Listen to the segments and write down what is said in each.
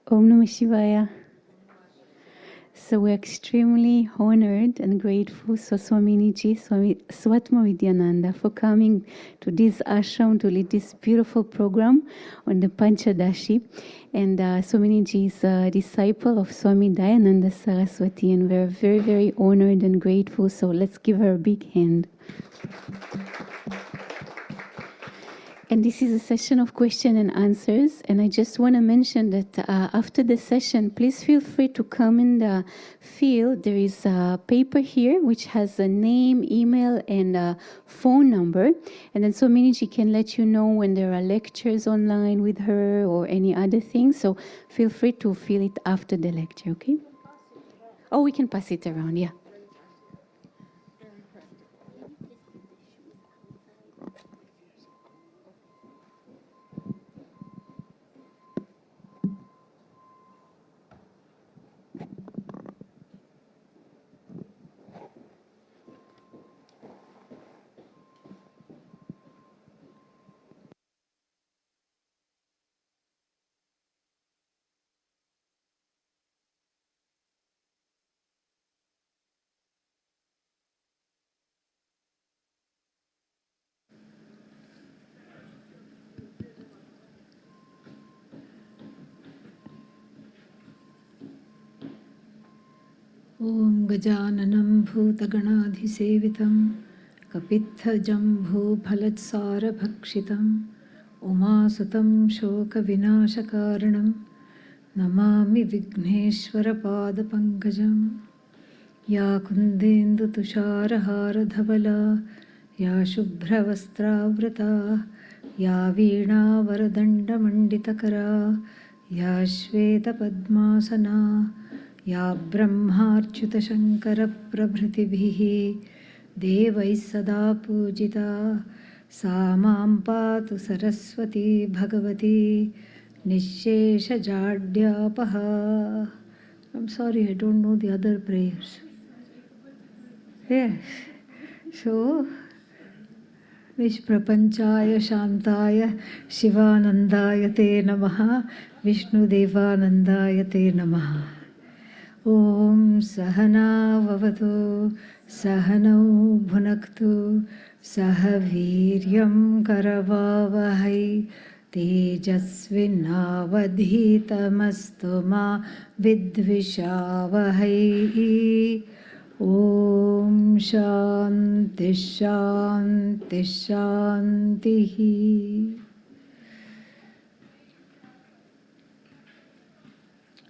Om Namah Shivaya. So we're extremely honored and grateful, so Swaminiji, Swami Svatmavidyananda, for coming to this ashram to lead this beautiful program on the Panchadashi. And Swaminiji is a disciple of Swami Dayananda Saraswati, and we're very, very honored and grateful. So let's give her a big hand. And this is a session of question and answers. And I just want to mention that after the session, please feel free to come in the field. There is a paper here which has a name, email, and a phone number. And then Swaminiji can let you know when there are lectures online with her or any other thing. So feel free to fill it after the lecture, okay? Oh, we can pass it around, yeah. ॐ गजाननं भूतगणाधिसेवितं कपित्थजम्बूफलसारभक्षितम् उमासुतं शोकविनाशकारणं नमामि विघ्नेश्वरपादपङ्कजं या कुन्देन्दुतुषारहारधवला या शुभ्रवस्त्रावृता या वीणावरदण्डमण्डितकरा या श्वेतपद्मासना या ब्रह्मार्च्युतशङ्करप्रभृतिभिः देवैः सदा पूजिता सा मां पातु Saraswati Bhagwati निःशेषजाड्यापहा. I'm sorry, I don't know the other prayers. Yes. So, Vishprapanchaya Shantaya Shivanandaya Te Namaha Vishnudevanandaya Te Namaha. Om Sahana Vavatu Sahanau Bhunaktu Sahaviryam Karavavahai Tejasvinavadhitamastu ma vidvishavahai. Om Shanti Shanti Shanti.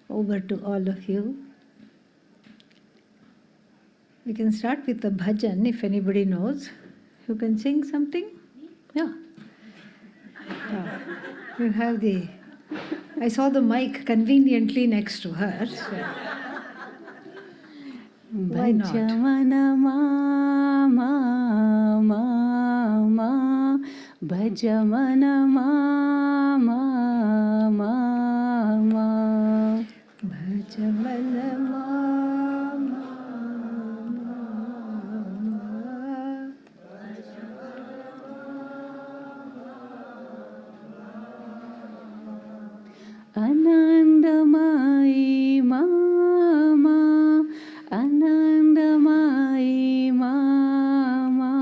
Over to all of you. We can start with the bhajan if anybody knows. You can sing something? Yeah. You have the... I saw the mic conveniently next to her. So. Why not? Bhajamana mama mama Bhajamana mama mama Bhajamana mama Anandamayi mama Anandamayi mama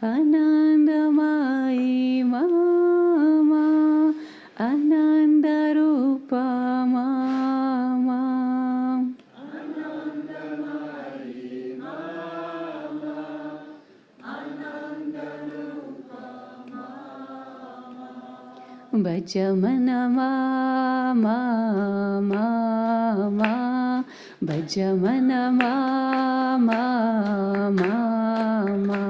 Anandamayi mama Anandarupa mama Bhajamana mama mama Bhajamana mama mama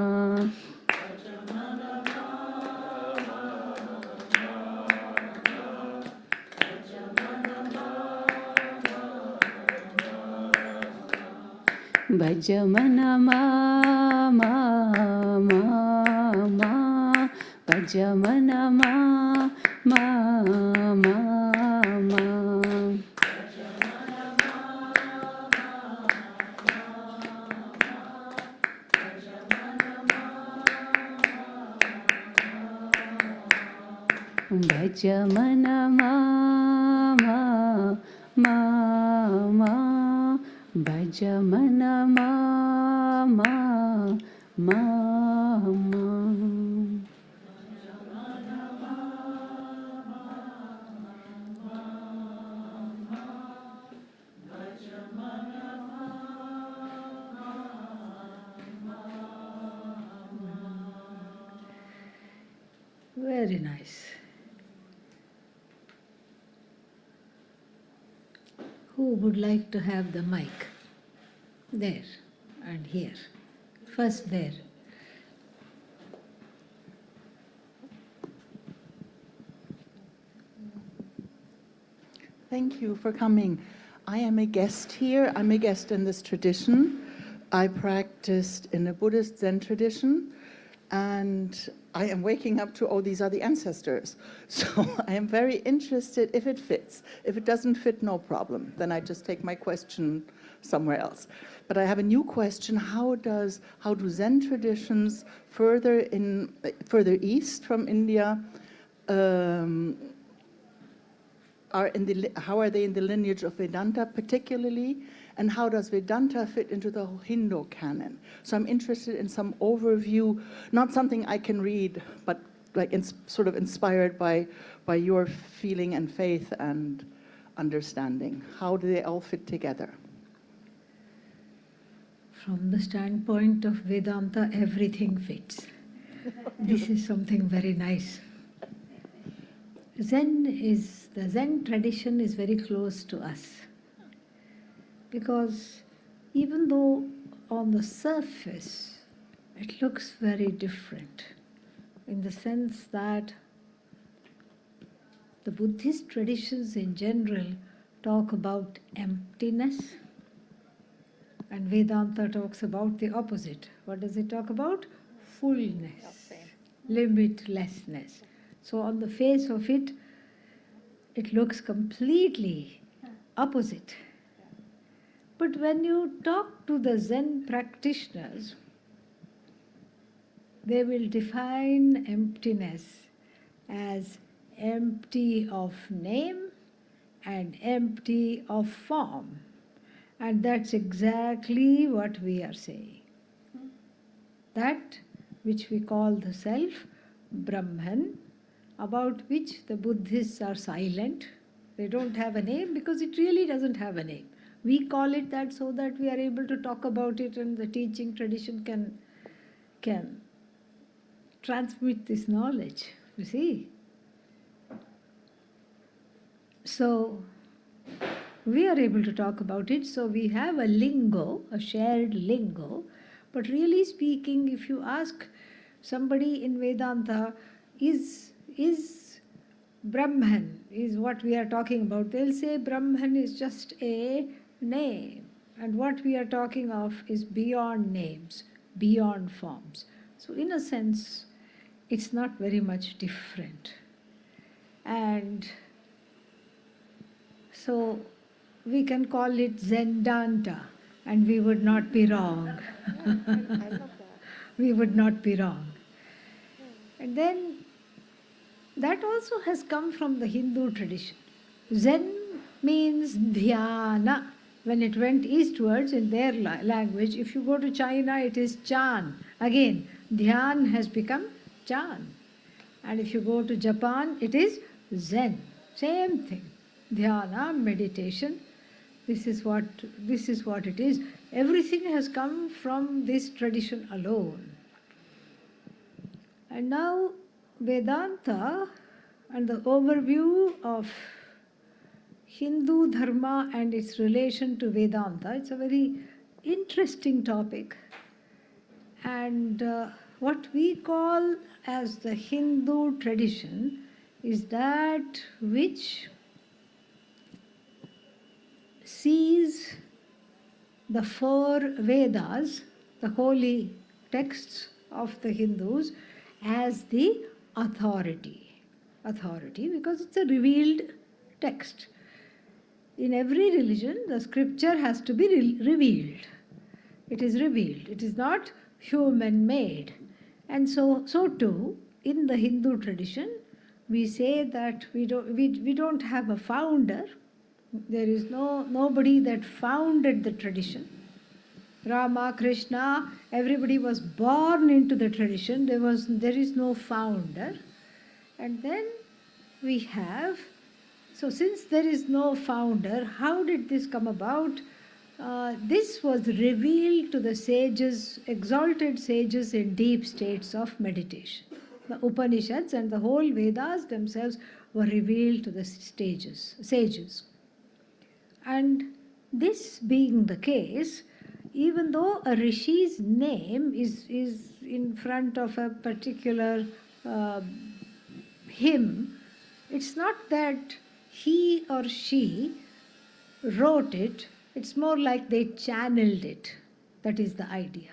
Bhajamana mama mama Bhajamana mama mama Bhajamana Mama Mama Bhajamana Mama Mama. Very nice. Who would like to have the mic? There and here. First there. Thank you for coming. I am a guest here. I'm a guest in this tradition. I practiced in a Buddhist Zen tradition, and I am waking up to, oh, these are the ancestors. So I am very interested if it fits. If it doesn't fit, no problem. Then I just take my question somewhere else. But I have a new question. How do Zen traditions further east from India how are they in the lineage of Vedanta particularly, and how does Vedanta fit into the whole Hindu canon? So I'm interested in some overview, not something I can read, but like sort of inspired by your feeling and faith and understanding. How do they all fit together? From the standpoint of Vedanta, everything fits. This is something very nice. The Zen tradition is very close to us, because even though on the surface it looks very different, in the sense that the Buddhist traditions in general talk about emptiness, and Vedanta talks about the opposite. What does it talk about? Fullness, limitlessness. So on the face of it, it looks completely opposite. But when you talk to the Zen practitioners, they will define emptiness as empty of name and empty of form. And that's exactly what we are saying. That which we call the self, Brahman, about which the Buddhists are silent. They don't have a name because it really doesn't have a name. We call it that so that we are able to talk about it, and the teaching tradition can transmit this knowledge, you see. So we are able to talk about it, so we have a lingo, a shared lingo. But really speaking, if you ask somebody in Vedanta, is Brahman, is what we are talking about, they'll say Brahman is just a name. And what we are talking of is beyond names, beyond forms. So in a sense, it's not very much different. And so we can call it Zendanta, and we would not be wrong. I love that. We would not be wrong. And then that also has come from the Hindu tradition. Zen means dhyana. When it went eastwards in their language, if you go to China, it is Chan. Again, dhyan has become Chan. And if you go to Japan, it is Zen. Same thing. Dhyana, meditation. This is what it is. Everything has come from this tradition alone. And now Vedanta and the overview of Hindu Dharma and its relation to Vedanta, it's a very interesting topic. And what we call as the Hindu tradition is that which sees the four Vedas, the holy texts of the Hindus, as the authority. Authority because it's a revealed text. In every religion, the scripture has to be revealed. It is revealed. It is not human-made. And so too, in the Hindu tradition, we say that we don't have a founder. There is nobody that founded the tradition. Rama, Krishna, everybody was born into the tradition. There is no founder. And then we have, so since there is no founder, how did this come about? This was revealed to the sages, exalted sages in deep states of meditation. The Upanishads and the whole Vedas themselves were revealed to the sages. And this being the case, even though a rishi's name is in front of a particular hymn, it's not that he or she wrote it, it's more like they channeled it. That is the idea.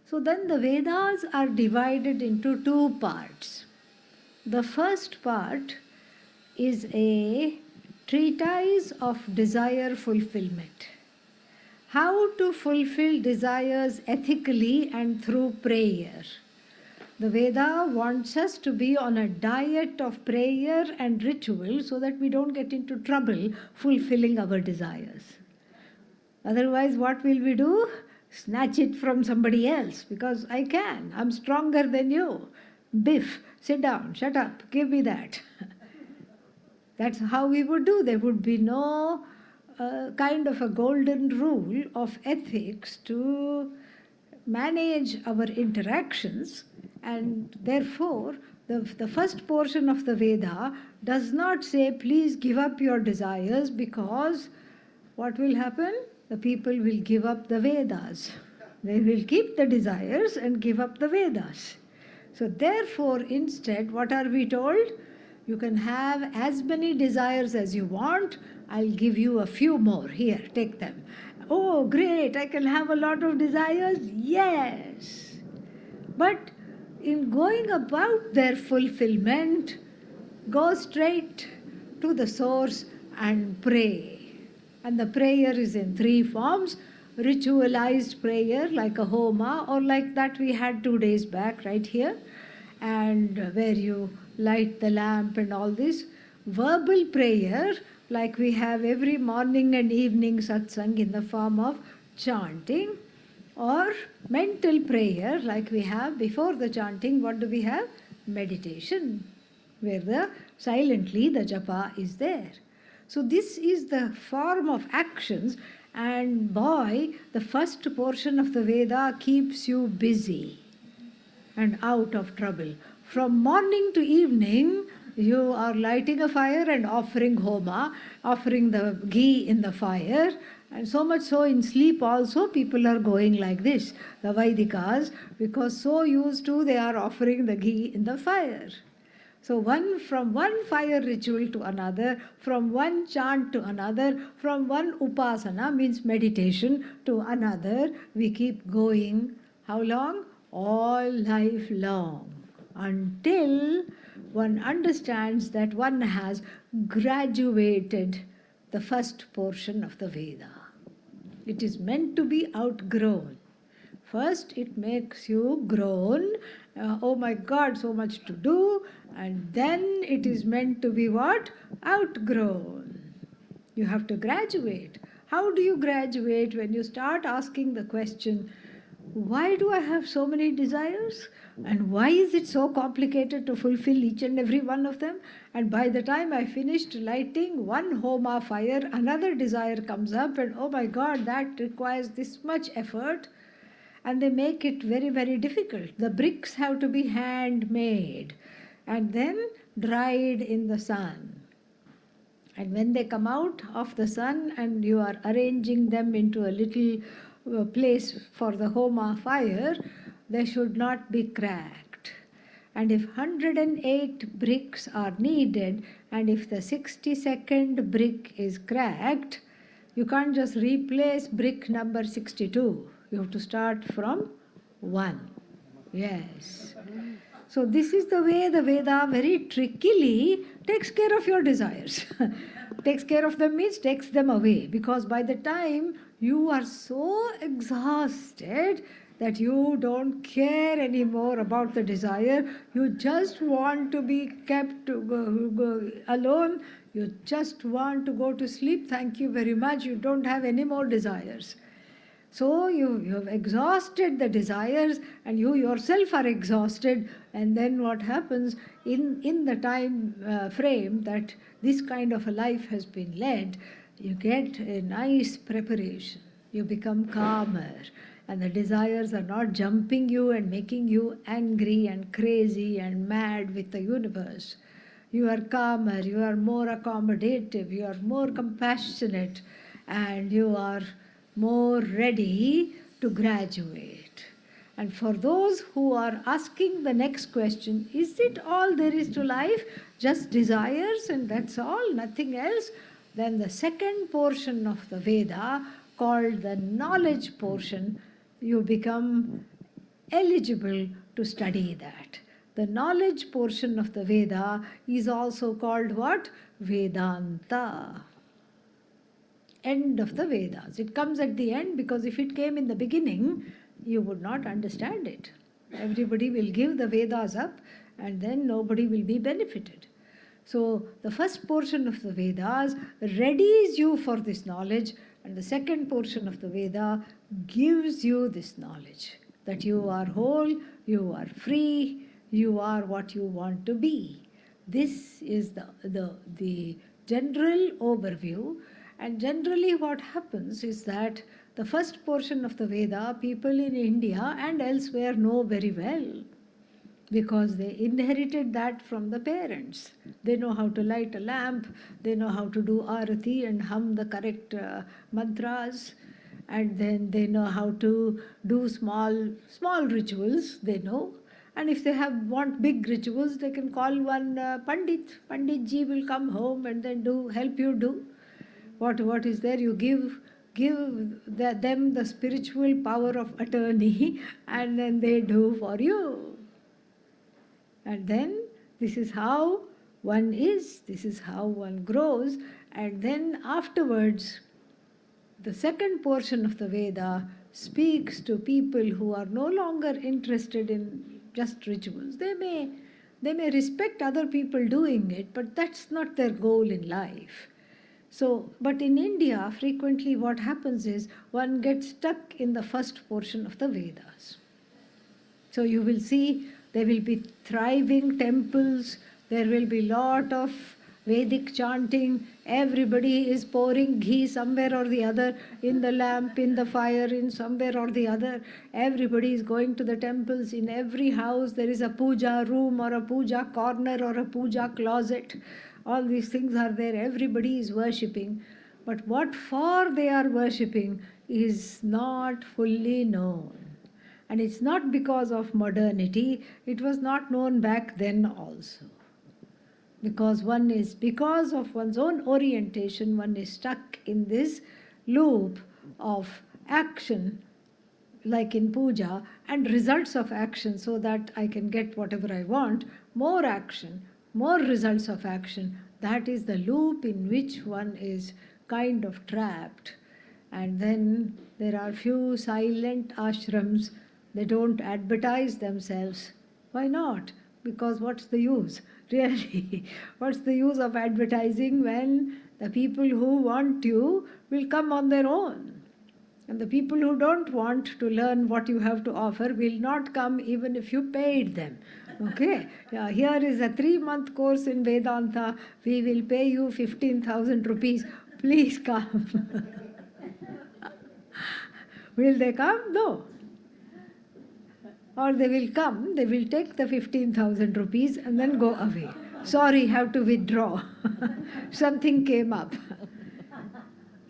So then the Vedas are divided into two parts. The first part is a treatise of desire fulfillment. How to fulfill desires ethically and through prayer. The Veda wants us to be on a diet of prayer and ritual so that we don't get into trouble fulfilling our desires. Otherwise, what will we do? Snatch it from somebody else because I can. I'm stronger than you. Biff, sit down, shut up, give me that. That's how we would do. There would be no kind of a golden rule of ethics to manage our interactions, and therefore the first portion of the Veda does not say please give up your desires, because what will happen? The people will give up the Vedas. They will keep the desires and give up the Vedas. So therefore, instead, what are we told? You can have as many desires as you want. I'll give you a few more. Here, take them. Oh, great, I can have a lot of desires? Yes. But in going about their fulfillment, go straight to the source and pray. And the prayer is in three forms. Ritualized prayer like a homa, or like that we had 2 days back right here, and where you light the lamp and all this. Verbal prayer like we have every morning and evening satsang in the form of chanting, or mental prayer like we have before the chanting. What do we have? Meditation, where silently the japa is there. So this is the form of actions, and boy, the first portion of the Veda keeps you busy and out of trouble. From morning to evening, you are lighting a fire and offering homa, offering the ghee in the fire, and so much so in sleep also people are going like this, the Vaidikas, because so used to they are offering the ghee in the fire. So from one fire ritual to another, from one chant to another, from one upasana, means meditation, to another, we keep going. How long? All life long, until one understands that one has graduated the first portion of the Veda. It is meant to be outgrown. First, it makes you grown. Oh my God, so much to do. And then it is meant to be what? Outgrown. You have to graduate. How do you graduate? When you start asking the question, why do I have so many desires? And why is it so complicated to fulfill each and every one of them? And by the time I finished lighting one homa fire, another desire comes up, and oh my God, that requires this much effort. And they make it very, very difficult. The bricks have to be handmade and then dried in the sun. And when they come out of the sun and you are arranging them into a little place for the homa fire, they should not be cracked. And if 108 bricks are needed, and if the 62nd brick is cracked, you can't just replace brick number 62. You have to start from 1. Yes. So this is the way the Veda very trickily takes care of your desires. Takes care of them means takes them away. Because by the time you are so exhausted, that you don't care anymore about the desire. You just want to be kept alone. You just want to go to sleep. Thank you very much. You don't have any more desires. So you have exhausted the desires, and you yourself are exhausted. And then what happens in the time frame that this kind of a life has been led, you get a nice preparation. You become calmer, and the desires are not jumping you and making you angry and crazy and mad with the universe. You are calmer, you are more accommodative, you are more compassionate, and you are more ready to graduate. And for those who are asking the next question, is it all there is to life? Just desires and that's all, nothing else? Then the second portion of the Veda, called the knowledge portion, you become eligible to study that. The knowledge portion of the Veda is also called what? Vedanta. End of the Vedas. It comes at the end because if it came in the beginning, you would not understand it. Everybody will give the Vedas up and then nobody will be benefited. So the first portion of the Vedas readies you for this knowledge, and the second portion of the Veda gives you this knowledge that you are whole, you are free, you are what you want to be. This is the general overview. And generally what happens is that the first portion of the Veda, people in India and elsewhere know very well because they inherited that from the parents. They know how to light a lamp, they know how to do arati and hum the correct mantras, and then they know how to do small rituals, they know. And if they want big rituals, they can call one Pandit. Pandit ji will come home and then help you do. What is there? You give them the spiritual power of attorney and then they do for you. And then this is how one is, this is how one grows. And then afterwards, the second portion of the Veda speaks to people who are no longer interested in just rituals. They may respect other people doing it, but that's not their goal in life. So, but in India, frequently what happens is one gets stuck in the first portion of the Vedas. So you will see there will be thriving temples, there will be lot of Vedic chanting, everybody is pouring ghee somewhere or the other, in the lamp, in the fire, in somewhere or the other. Everybody is going to the temples. In every house there is a puja room or a puja corner or a puja closet. All these things are there. Everybody is worshipping. But what for they are worshipping is not fully known. And it's not because of modernity. It was not known back then also. Because of one's own orientation, one is stuck in this loop of action, like in puja, and results of action, so that I can get whatever I want. More action, more results of action. That is the loop in which one is kind of trapped. And then there are few silent ashrams. They don't advertise themselves. Why not? Because what's the use? Really, what's the use of advertising when the people who want you will come on their own? And the people who don't want to learn what you have to offer will not come even if you paid them. Okay? Yeah, here is a 3-month course in Vedanta. We will pay you 15,000 rupees. Please come. Will they come? No. Or they will come, they will take the 15,000 rupees and then go away. Sorry, have to withdraw. Something came up.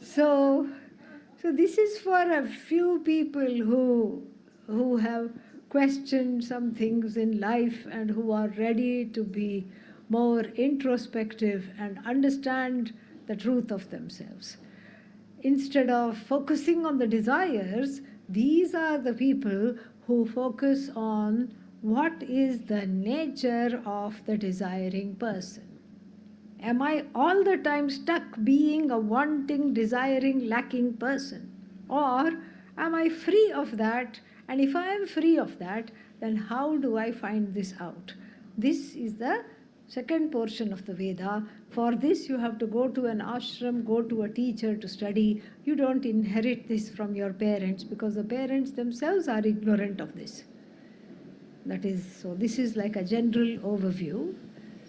So this is for a few people who have questioned some things in life and who are ready to be more introspective and understand the truth of themselves. Instead of focusing on the desires, these are the people who focus on what is the nature of the desiring person. Am I all the time stuck being a wanting, desiring, lacking person? Or am I free of that And if I am free of that, then how do I find this out? This is the second portion of the Veda. For this, you have to go to an ashram, go to a teacher to study. You don't inherit this from your parents because the parents themselves are ignorant of this. That is, so this is like a general overview,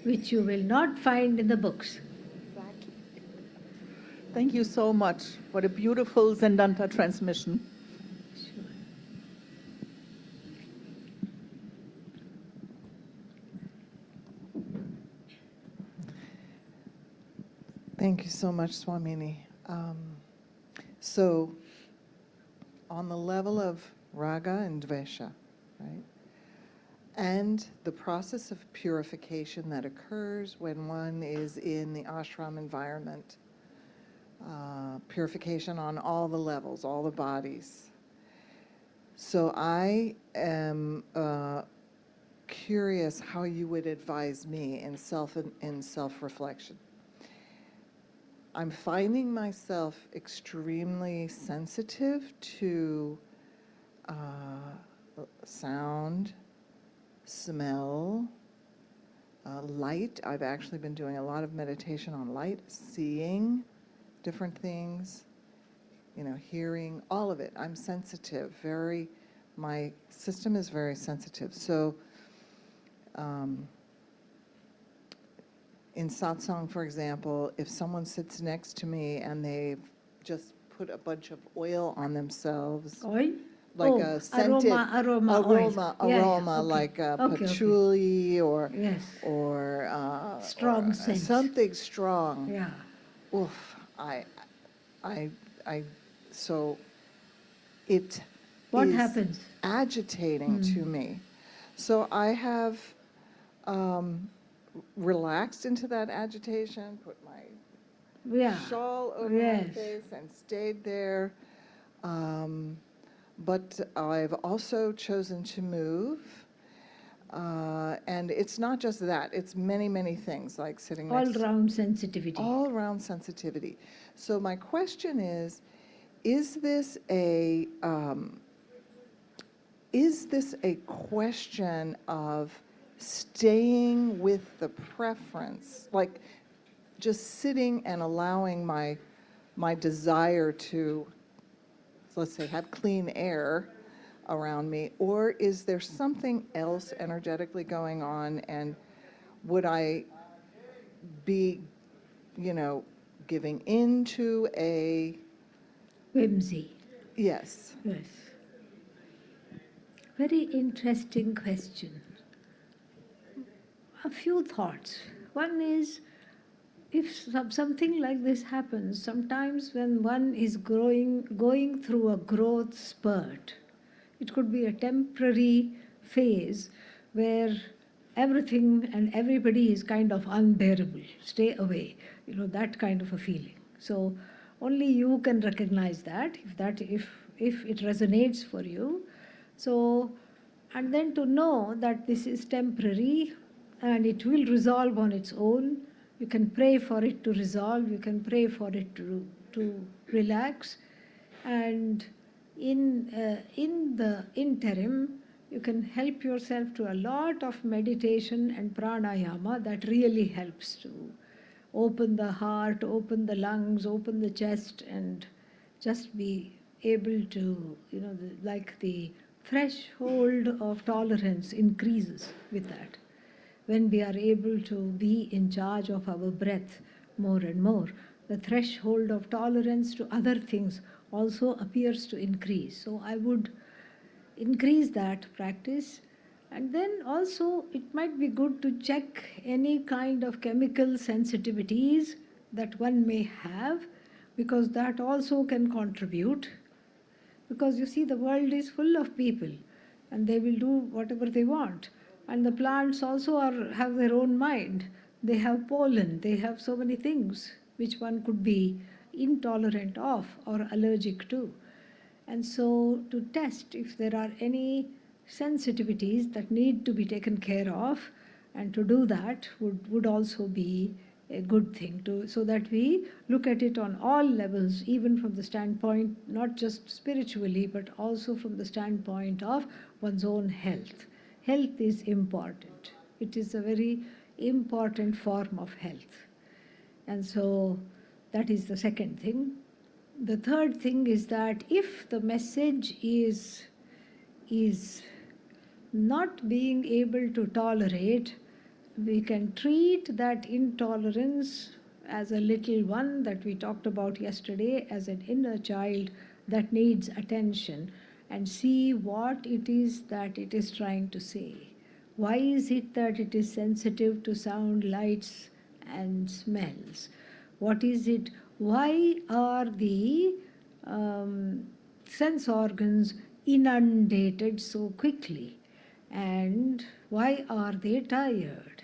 which you will not find in the books. Exactly. Thank you so much. What a beautiful Siddhanta transmission. Sure. Thank you so much, Swamini. So, on the level of raga and dvesha, right, and the process of purification that occurs when one is in the ashram environment, purification on all the levels, all the bodies. So I am curious how you would advise me in self-reflection. I'm finding myself extremely sensitive to sound, smell, light. I've actually been doing a lot of meditation on light, seeing different things, hearing, all of it. I'm sensitive, my system is very sensitive. So, in satsang, for example, if someone sits next to me and they've just put a bunch of oil on themselves, Oil? like a scented aroma, oil. Okay. like Okay, patchouli or Yes. Strong or scent. something strong. Yeah. Oof, so it What is happens? agitating to me. So I have relaxed into that agitation, put my shawl over my face and stayed there. But I've also chosen to move. And it's not just that, it's many, many things, like sitting next to... All-round sensitivity. All-round sensitivity. So my question is this a question of staying with the preference, like just sitting and allowing my desire to, let's say, have clean air around me, or is there something else energetically going on, and would I be, giving into a... Whimsy. Yes. Yes. Very interesting question. A few thoughts. One is, if something like this happens, sometimes when one is going through a growth spurt, it could be a temporary phase where everything and everybody is kind of unbearable. Stay away. That kind of a feeling. So only you can recognize that, if it resonates for you. So, and then to know that this is temporary and it will resolve on its own. You can pray for it to resolve. You can pray for it to relax. And in the interim, you can help yourself to a lot of meditation and pranayama that really helps to open the heart, open the lungs, open the chest, and just be able to, like the threshold of tolerance increases with that. When we are able to be in charge of our breath more and more, the threshold of tolerance to other things also appears to increase. So I would increase that practice. And then also it might be good to check any kind of chemical sensitivities that one may have, because that also can contribute. Because you see, the world is full of people and they will do whatever they want. And the plants also have their own mind. They have pollen, they have so many things which one could be intolerant of or allergic to. And so to test if there are any sensitivities that need to be taken care of, and to do that would also be a good thing to, so that we look at it on all levels, even from the standpoint not just spiritually but also from the standpoint of one's own health. Health is important. It is a very important form of health. And so that is the second thing. The third thing is that if the message is not being able to tolerate, we can treat that intolerance as a little one that we talked about yesterday, as an inner child that needs attention, and see what it is that it is trying to say. Why is it that it is sensitive to sound, lights, and smells? What is it? Why are the sense organs inundated so quickly? And why are they tired?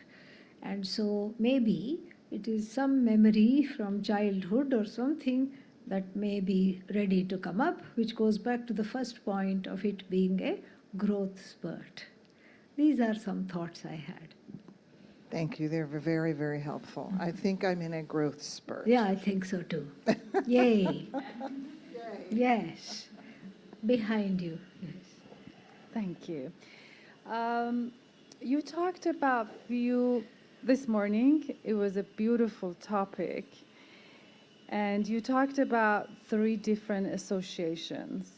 And so maybe it is some memory from childhood or something that may be ready to come up, which goes back to the first point of it being a growth spurt. These are some thoughts I had. Thank you. They're very, very helpful. I think I'm in a growth spurt. Yeah, I think so too. Yay. Yes. Behind you. Yes. Thank you. You talked about this morning. It was a beautiful topic. And you talked about 3 different associations,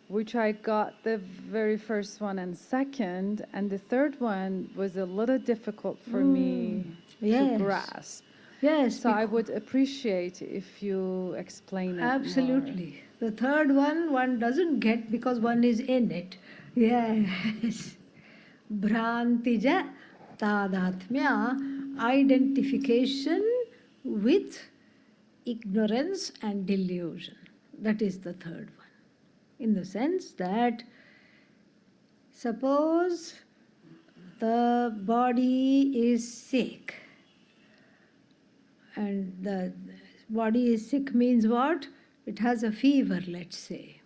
which I got the very first one and second, and the third one was a little difficult for me to grasp. Yes. So I would appreciate if you explain it Absolutely. The third one doesn't get because one is in it. Yes. Bhrantija tadatmya, identification with ignorance and delusion. That is the third one. In the sense that suppose the body is sick, and the body is sick means what? It has a fever, let's say.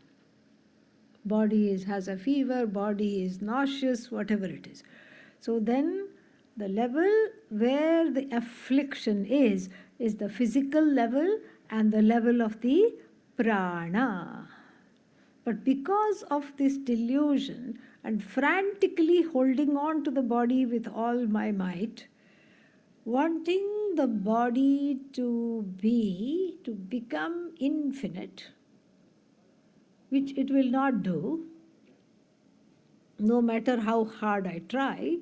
Has a fever, body is nauseous, whatever it is. So then the level where the affliction is the physical level and the level of the prana. But because of this delusion and frantically holding on to the body with all my might, wanting the body to become infinite, which it will not do, no matter how hard I try.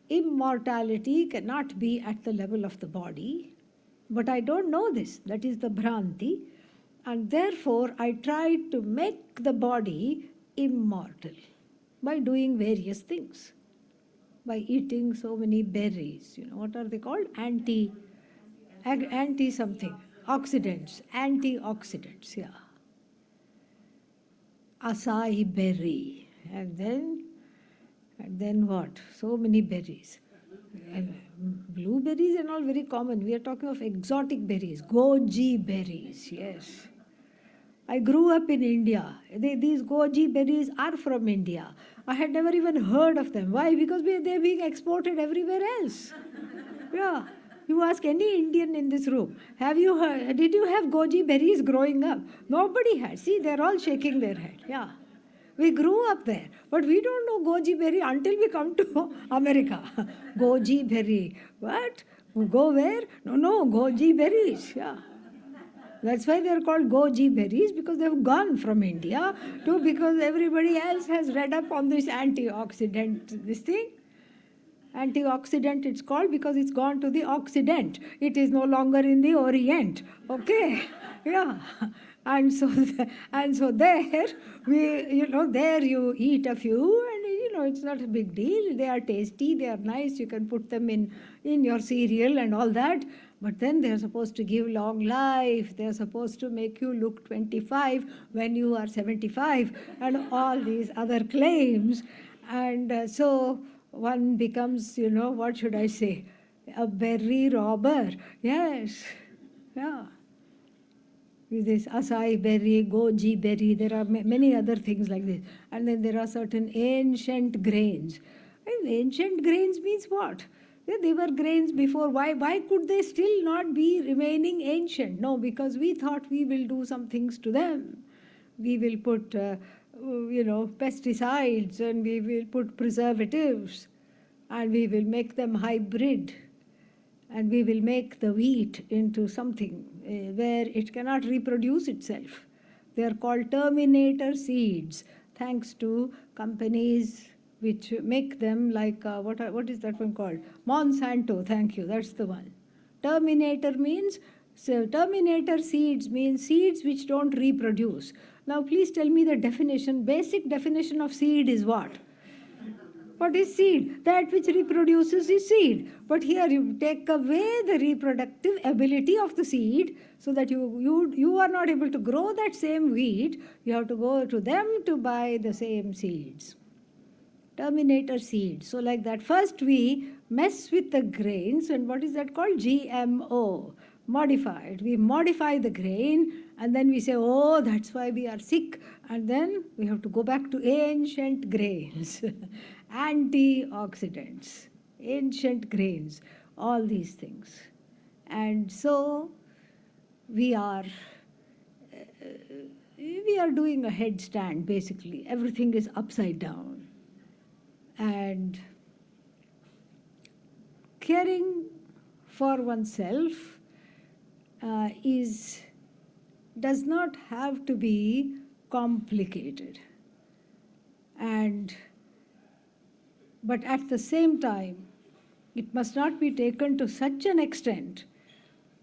Immortality cannot be at the level of the body, but I don't know this. That is the Bhranti. And therefore, I try to make the body immortal by doing various things. By eating so many berries. What are they called? Anti-something. Oxidants. Antioxidants, yeah. Acai berry. And then what? So many berries. And blueberries and all very common. We are talking of exotic berries. Goji berries, yes. I grew up in India. These goji berries are from India. I had never even heard of them. Why? Because they're being exported everywhere else. Yeah. You ask any Indian in this room, did you have goji berries growing up? Nobody had. See, they're all shaking their head. Yeah. We grew up there. But we don't know goji berry until we come to America. Goji berry. What? Go where? No, goji berries. Yeah. That's why they're called goji berries, because they've gone from India because everybody else has read up on this antioxidant, this thing. Antioxidant it's called because it's gone to the Occident. It is no longer in the Orient. Okay? Yeah. And so there, there you eat a few and, it's not a big deal. They are tasty, they are nice. You can put them in your cereal and all that. But then they're supposed to give long life. They're supposed to make you look 25 when you are 75 and all these other claims. And so one becomes, what should I say, a berry robber. Yes, yeah. This acai berry, goji berry, there are many other things like this. And then there are certain ancient grains. And ancient grains means what? They were grains before. Why could they still not be remaining ancient? No, because we thought we will do some things to them. We will put, pesticides, and we will put preservatives, and we will make them hybrid, and we will make the wheat into something where it cannot reproduce itself. They are called terminator seeds, thanks to companies which make them like, what is that one called? Monsanto, thank you, that's the one. Terminator seeds means seeds which don't reproduce. Now please tell me the definition, basic definition of seed is what? What is seed? That which reproduces is seed. But here you take away the reproductive ability of the seed so that you are not able to grow that same wheat. You have to go to them to buy the same seeds. Terminator seeds. So like that, first we mess with the grains, and what is that called? GMO. Modified. We modify the grain, and then we say, oh, that's why we are sick. And then we have to go back to ancient grains. Antioxidants, ancient grains, all these things. And so we are doing a headstand, basically. Everything is upside down. And caring for oneself does not have to be complicated. But at the same time, it must not be taken to such an extent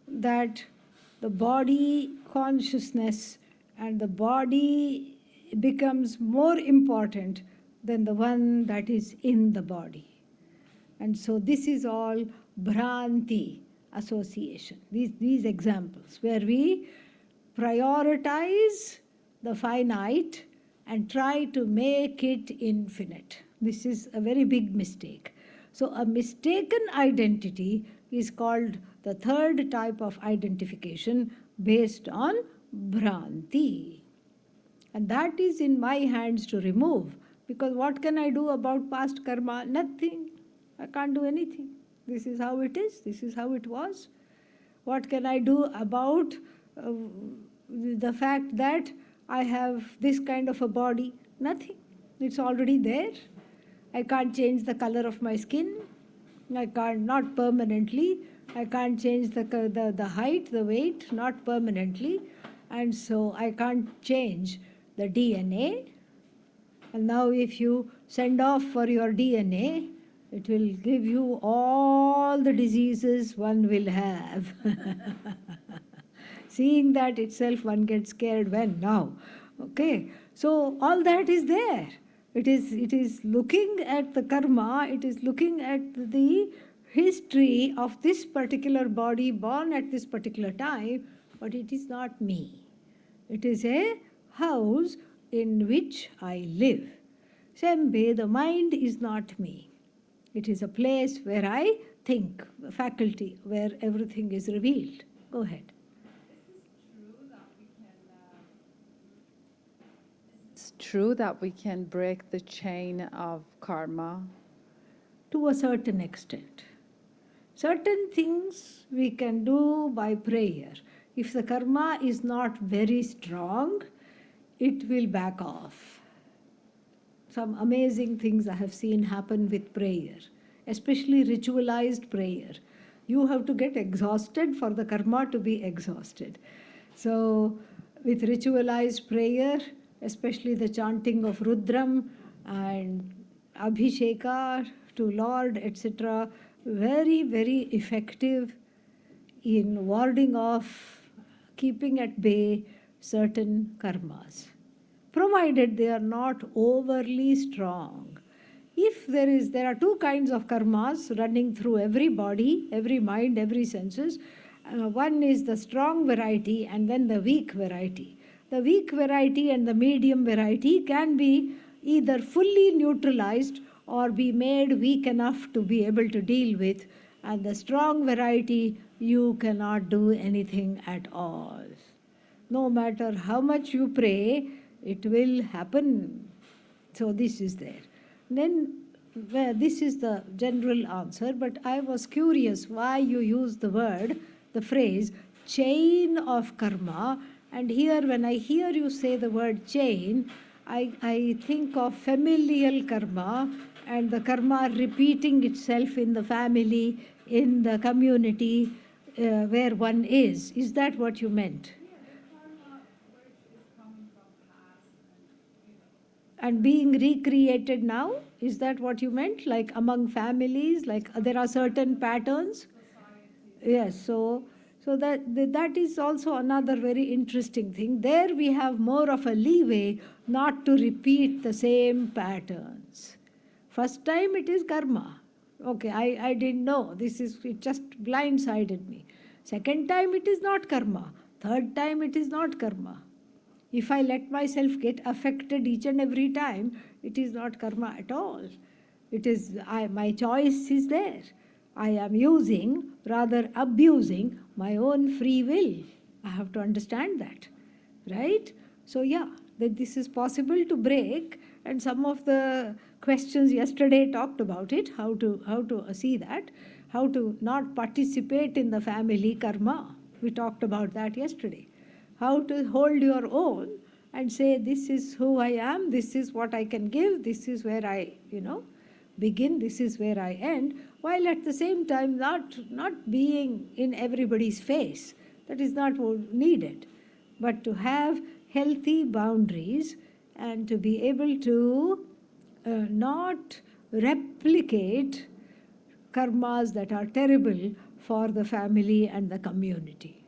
that the body consciousness and the body becomes more important than the one that is in the body. And so this is all Bhranti association. These examples where we prioritize the finite and try to make it infinite. This is a very big mistake. So a mistaken identity is called the third type of identification based on Bhranti. And that is in my hands to remove, because what can I do about past karma? Nothing. I can't do anything. This is how it is. This is how it was. What can I do about the fact that I have this kind of a body? Nothing. It's already there. I can't change the color of my skin. I can't, not permanently. I can't change the height, the weight, not permanently. And so I can't change the DNA. And now if you send off for your DNA, it will give you all the diseases one will have. Seeing that itself, one gets scared. When? Now. Okay. So all that is there. It is looking at the karma, it is looking at the history of this particular body born at this particular time, but it is not me. It is a house in which I live. Same way, the mind is not me. It is a place where I think, a faculty where everything is revealed. Go ahead. It's true that we can break the chain of karma. To a certain extent. Certain things we can do by prayer. If the karma is not very strong, it will back off. Some amazing things I have seen happen with prayer, especially ritualized prayer. You have to get exhausted for the karma to be exhausted. So with ritualized prayer, especially the chanting of Rudram and Abhisheka to Lord, etc., very, very effective in warding off, keeping at bay certain karmas, provided they are not overly strong. If there are two kinds of karmas running through every body, every mind, every senses. One is the strong variety and then the weak variety. The weak variety and the medium variety can be either fully neutralized or be made weak enough to be able to deal with. And the strong variety, you cannot do anything at all. No matter how much you pray, it will happen. So this is there. Then well, this is the general answer, but I was curious why you use the phrase, chain of karma. And here, when I hear you say the word chain, I think of familial karma and the karma repeating itself in the family, in the community where one is. Is that what you meant? And being recreated now, is that what you meant? Like among families, like there are certain patterns? Yes, so that is also another very interesting thing. There we have more of a leeway not to repeat the same patterns. First time it is karma. Okay, I didn't know. It just blindsided me. Second time it is not karma. Third time it is not karma. If I let myself get affected each and every time, it is not karma at all. It is my choice is there. I am using, rather abusing, my own free will. I have to understand that, right? So yeah, that this is possible to break, and some of the questions yesterday talked about it, how to see that, how to not participate in the family karma. We talked about that yesterday. How to hold your own and say, this is who I am, this is what I can give, this is where I, begin, this is where I end, while at the same time not being in everybody's face. That is not needed. But to have healthy boundaries and to be able to not replicate karmas that are terrible for the family and the community.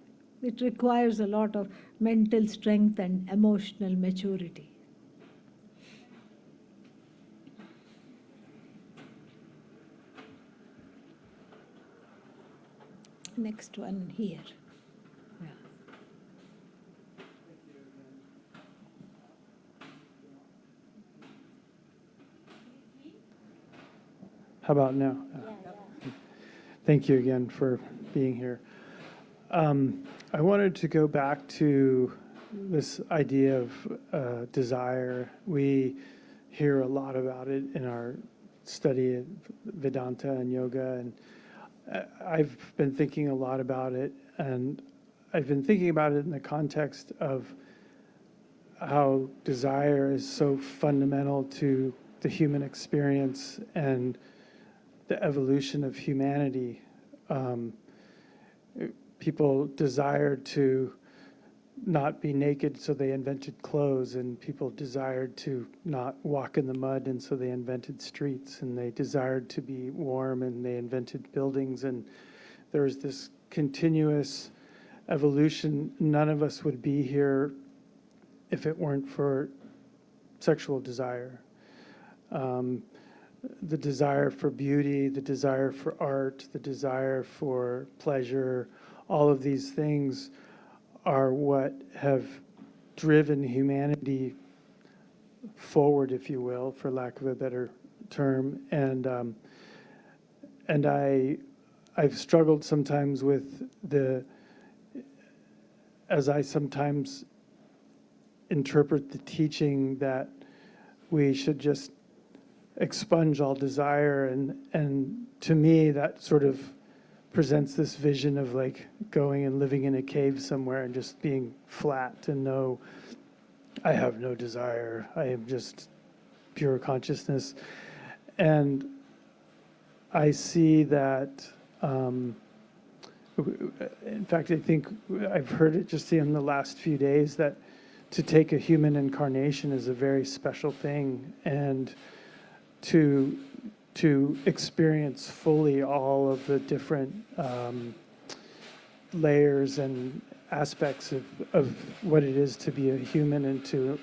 It requires a lot of mental strength and emotional maturity. Next one here. Yeah. How about now? Thank you again for being here. I wanted to go back to this idea of desire. We hear a lot about it in our study of Vedanta and yoga, and I've been thinking a lot about it, and I've been thinking about it in the context of how desire is so fundamental to the human experience and the evolution of humanity. People desired to not be naked, so they invented clothes, and people desired to not walk in the mud, and so they invented streets, and they desired to be warm, and they invented buildings, and there was this continuous evolution. None of us would be here if it weren't for sexual desire. The desire for beauty, the desire for art, the desire for pleasure, all of these things are what have driven humanity forward, if you will, for lack of a better term. And I've struggled sometimes with as I sometimes interpret the teaching that we should just expunge all desire, and to me that sort of presents this vision of like going and living in a cave somewhere and just being flat and I have no desire, I am just pure consciousness. And I see that in fact I think I've heard it just in the last few days that to take a human incarnation is a very special thing, and to experience fully all of the different layers and aspects of what it is to be a human and to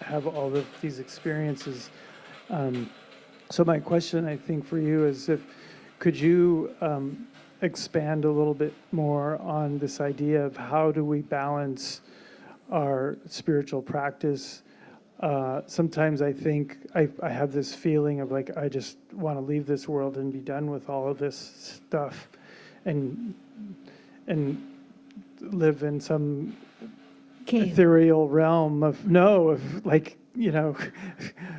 have all of these experiences. So my question, I think, for you is could you expand a little bit more on this idea of how do we balance our spiritual practice? Sometimes I think I have this feeling of like I just want to leave this world and be done with all of this stuff and live in some ethereal realm of like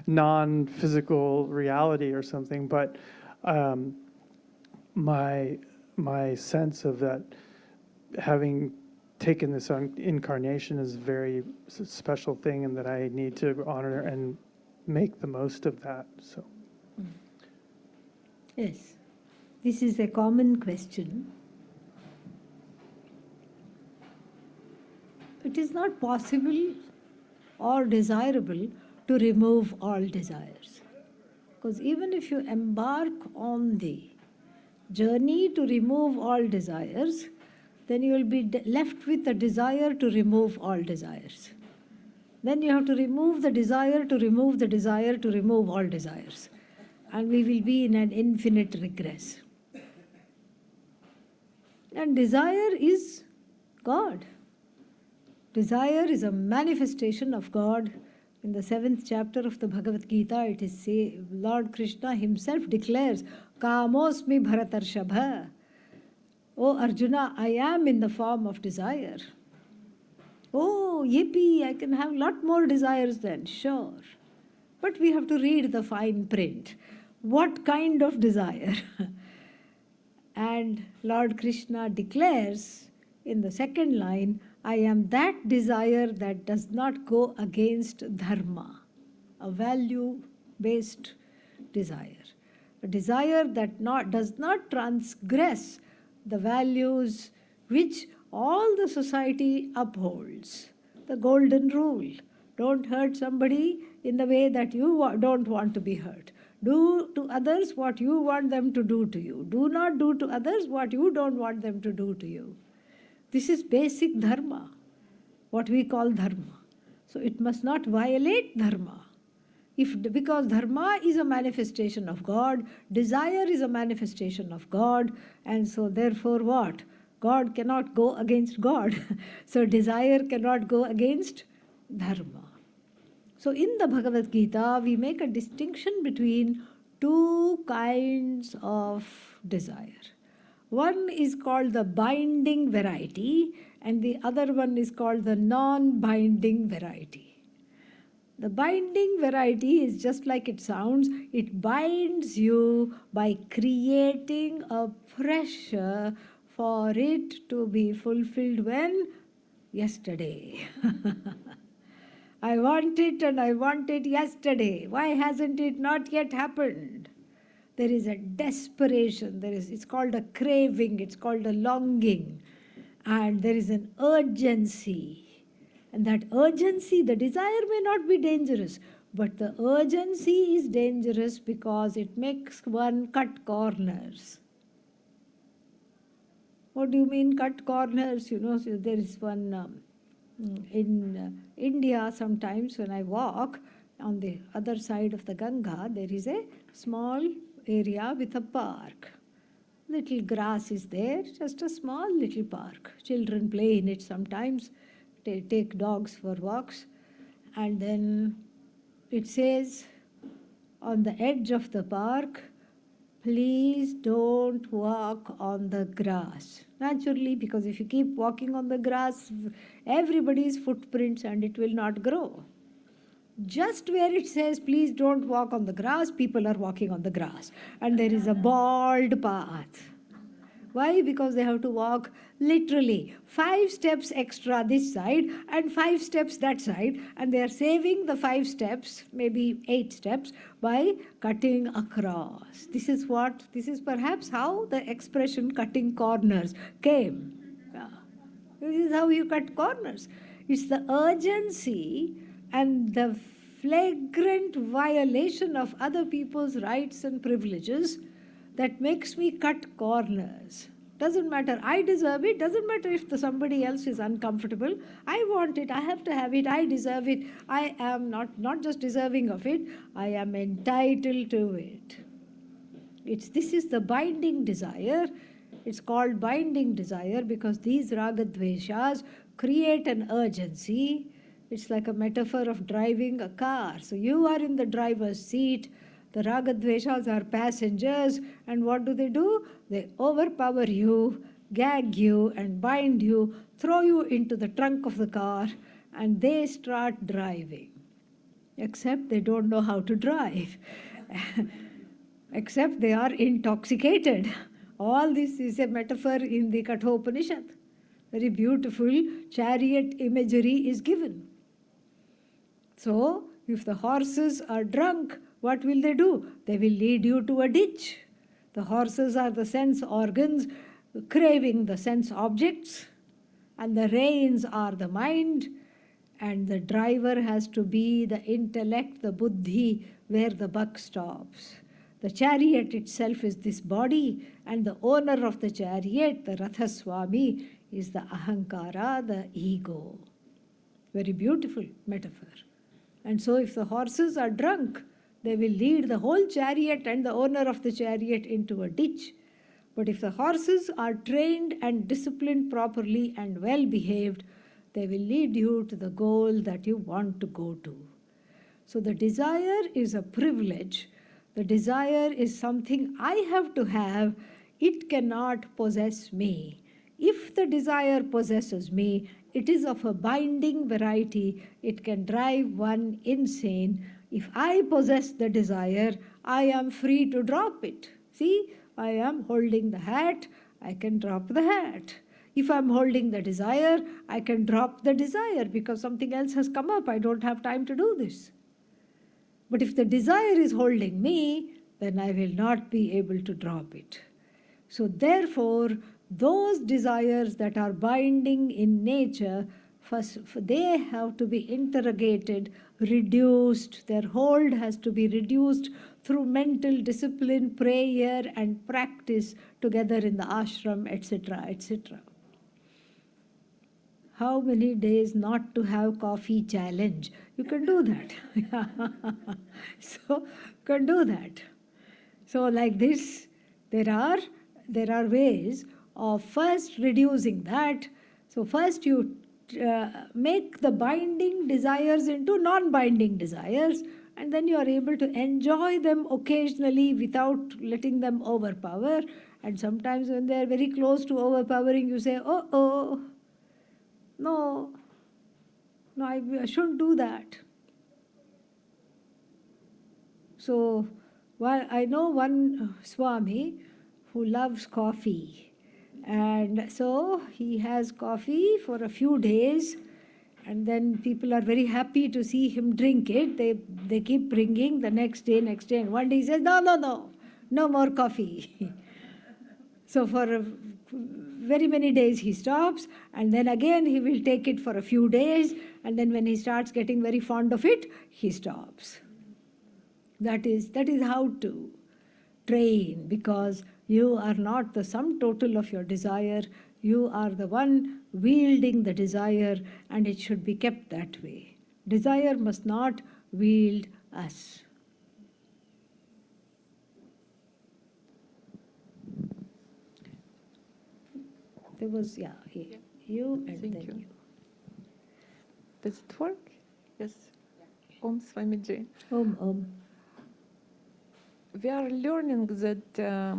non-physical reality or something. But my sense of that, having taken this incarnation, is a very special thing, and that I need to honor and make the most of that. So. Yes, this is a common question. It is not possible or desirable to remove all desires. Because even if you embark on the journey to remove all desires, then you will be left with the desire to remove all desires. Then you have to remove the desire to remove the desire to remove all desires. And we will be in an infinite regress. And desire is God. Desire is a manifestation of God. In the 7th chapter of the Bhagavad Gita, it is Lord Krishna himself declares, Kamosmi Bharatarshabha. Oh Arjuna, I am in the form of desire. Oh, yippee, I can have a lot more desires then, sure. But we have to read the fine print. What kind of desire? And Lord Krishna declares in the second line, I am that desire that does not go against dharma, a value-based desire. A desire that does not transgress the values which all the society upholds. The golden rule. Don't hurt somebody in the way that you don't want to be hurt. Do to others what you want them to do to you. Do not do to others what you don't want them to do to you. This is basic dharma, what we call dharma. So it must not violate dharma. Because dharma is a manifestation of God, desire is a manifestation of God, and so therefore what? God cannot go against God. So desire cannot go against dharma. So in the Bhagavad Gita, we make a distinction between two kinds of desire. One is called the binding variety, and the other one is called the non-binding variety. The binding variety is just like it sounds. It binds you by creating a pressure for it to be fulfilled when? Yesterday. I want it and I want it yesterday. Why hasn't it not yet happened? There is a desperation. It's called a craving. It's called a longing. And there is an urgency. And that urgency, the desire may not be dangerous, but the urgency is dangerous because it makes one cut corners. What do you mean cut corners? You know, so there is one in India sometimes when I walk on the other side of the Ganga, there is a small area with a park. Little grass is there, just a small little park. Children play in it sometimes. They take dogs for walks. And then it says on the edge of the park, please don't walk on the grass. Naturally, because if you keep walking on the grass, everybody's footprints and it will not grow. Just where it says, please don't walk on the grass, people are walking on the grass. And there is a bald path. Why? Because they have to walk literally 5 steps extra this side and 5 steps that side, and they are saving the 5 steps, maybe 8 steps, by cutting across. This is perhaps how the expression cutting corners came. Yeah. This is how you cut corners. It's the urgency and the flagrant violation of other people's rights and privileges that makes me cut corners. Doesn't matter, I deserve it. Doesn't matter if somebody else is uncomfortable. I want it, I have to have it, I deserve it. I am not just deserving of it, I am entitled to it. This is the binding desire. It's called binding desire because these ragadveshas create an urgency. It's like a metaphor of driving a car. So you are in the driver's seat. The ragadveshas are passengers, and what do? They overpower you, gag you, and bind you, throw you into the trunk of the car, and they start driving. except they don't know how to drive, except they are intoxicated. All this is a metaphor in the Kathopanishad. Very beautiful chariot imagery is given. So, if the horses are drunk, what will they do? They will lead you to a ditch. The horses are the sense organs craving the sense objects, and the reins are the mind, and the driver has to be the intellect, the buddhi, where the buck stops. The chariot itself is this body, and the owner of the chariot, the Rathaswami, is the ahankara, the ego. Very beautiful metaphor. And so if the horses are drunk, they will lead the whole chariot and the owner of the chariot into a ditch. But if the horses are trained and disciplined properly and well behaved, they will lead you to the goal that you want to go to. So the desire is a privilege. The desire is something I have to have. It cannot possess me. If the desire possesses me, it is of a binding variety. It can drive one insane. If I possess the desire, I am free to drop it. See, I am holding the hat, I can drop the hat. If I'm holding the desire, I can drop the desire because something else has come up. I don't have time to do this. But if the desire is holding me, then I will not be able to drop it. So therefore, those desires that are binding in nature, first they have to be interrogated, reduced. Their hold has to be reduced through mental discipline, prayer, and practice together in the ashram, etc., etc. How many days not to have coffee challenge? You can do that. So, you can do that. So, like this, there are ways of first reducing that. So, first you make the binding desires into non-binding desires, and then you are able to enjoy them occasionally without letting them overpower. And sometimes when they are very close to overpowering, you say, oh, no, I shouldn't do that. So, I know one Swami who loves coffee. And so he has coffee for a few days, and then people are very happy to see him drink it. They keep bringing the next day. And one day he says, no more coffee. So for very many days he stops, and then again he will take it for a few days, and then when he starts getting very fond of it, he stops. That is how to train, because you are not the sum total of your desire. You are the one wielding the desire, and it should be kept that way. Desire must not wield us. There was, you and Thank then you. you. Does it work? Yes. Om Swamiji. Om. We are learning that